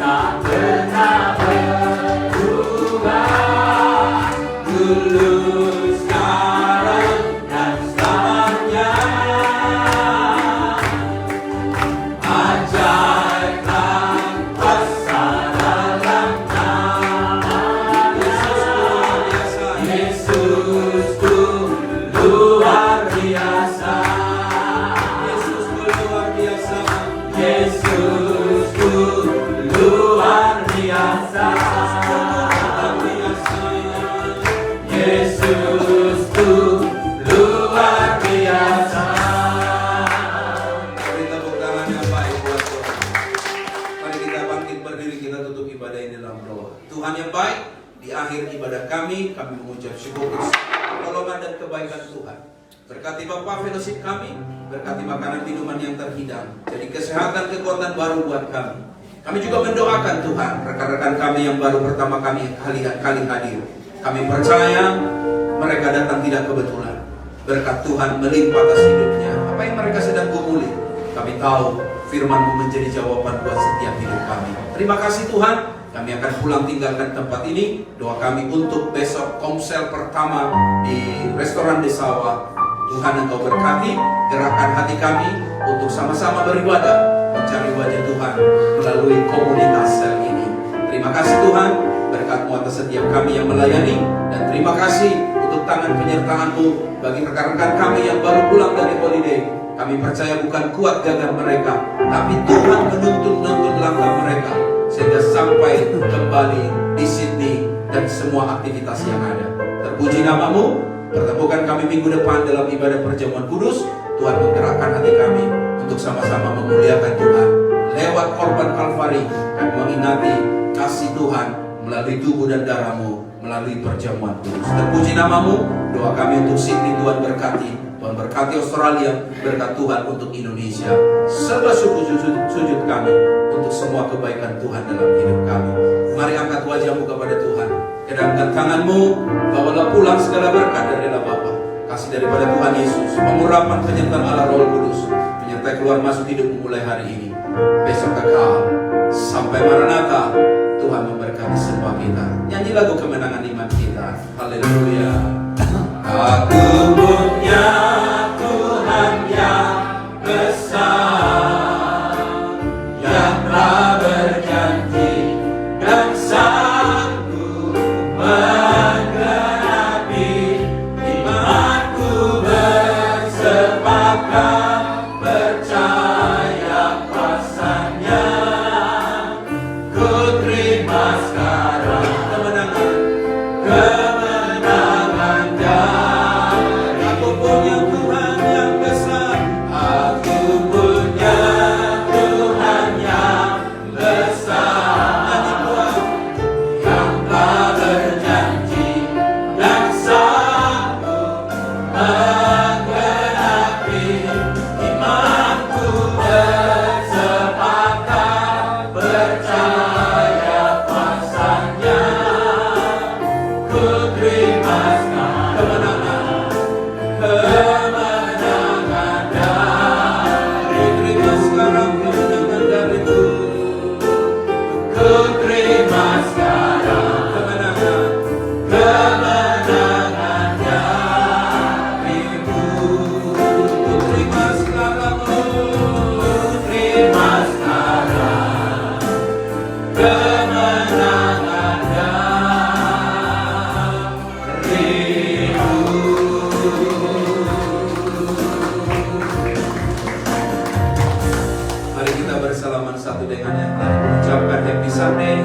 tak pernah berubah, dulu sekarang dan selamanya. Ajaiblah kuasa dalam nama Yesus, Yesusku luar biasa, Yesusku luar biasa, Yesusku luar biasa, Yesusku luar biasa. Beri tepuk tangan yang baik buat Tuhan. Mari kita bangkit berdiri, kita tutup ibadah ini dalam doa. Tuhan yang baik, di akhir ibadah kami mengucap syukur pertolongan dan kebaikan Tuhan. Berkati Bapak fellowship kami, berkati makanan minuman yang terhidang, jadi kesehatan kekuatan baru buat kami. Kami juga mendoakan Tuhan rekan-rekan kami yang baru pertama kali hadir. Kami percaya mereka datang tidak kebetulan. Berkat Tuhan melimpah atas hidupnya. Apa yang mereka sedang gumuli, kami tahu firman-Mu menjadi jawaban buat setiap hidup kami. Terima kasih Tuhan. Kami akan pulang tinggalkan tempat ini. Doa kami untuk besok komsel pertama di restoran Desawa. Tuhan Engkau berkati, gerakan hati kami untuk sama-sama beribadah, mencari wajah Tuhan melalui komunitas sel ini. Terima kasih Tuhan, berkat-Mu atas setiap kami yang melayani, dan terima kasih untuk tangan penyertaan-Mu bagi rekan-rekan kami yang baru pulang dari holiday. Kami percaya bukan kuat gagah mereka, tapi Tuhan menuntun langkah mereka sehingga sampai kembali di Sydney dan semua aktivitas yang ada. Terpuji nama-Mu. Pertemukan kami minggu depan dalam ibadah perjamuan kudus. Tuhan menggerakkan hati kami untuk sama-sama memuliakan Tuhan. Lewat korban Kalvari, kami menginati kasih Tuhan melalui tubuh dan darah-Mu, melalui perjamuan kudus. Terpuji nama-Mu. Doa kami untuk Sydney, Tuhan berkati. Tuhan berkati Australia, berkat Tuhan untuk Indonesia. Serba sujud kami untuk semua kebaikan Tuhan dalam hidup kami. Mari angkat wajahmu kepada Tuhan. Kedamkan tanganmu, bawalah pulang segala berkat dari Allah Bapa, kasih daripada Tuhan Yesus, pengurapan penyertaan Allah Roh Kudus, menyertai keluar masuk hidupmu mulai hari ini, besok kekal, sampai Maranatha. Tuhan memberkati semua kita. Nyanyi lagu kemenangan iman kita. Haleluya. Aku punya Tuhan yang besar, yang telah berjanji dan sanggup menggenapi imanku, bersepakat percaya kuasa-Nya. Ku terima sekarang kemenangan dari aku punya Tuhan yang besar. Aku punya Tuhan yang besar, yang telah berjanji dan sanggup menggenapi imanku, bersepakat percaya kuasa-Nya. Ku terima sekarang kemenangan dari, terima sekarang kemenangan dariku. Ku terima sekarang kemenangan dariku. Ku terima sekarang, terima sekarang kemenangan dariku. Mari kita bersalaman satu dengan yang lain, ucapkan Happy Sunday.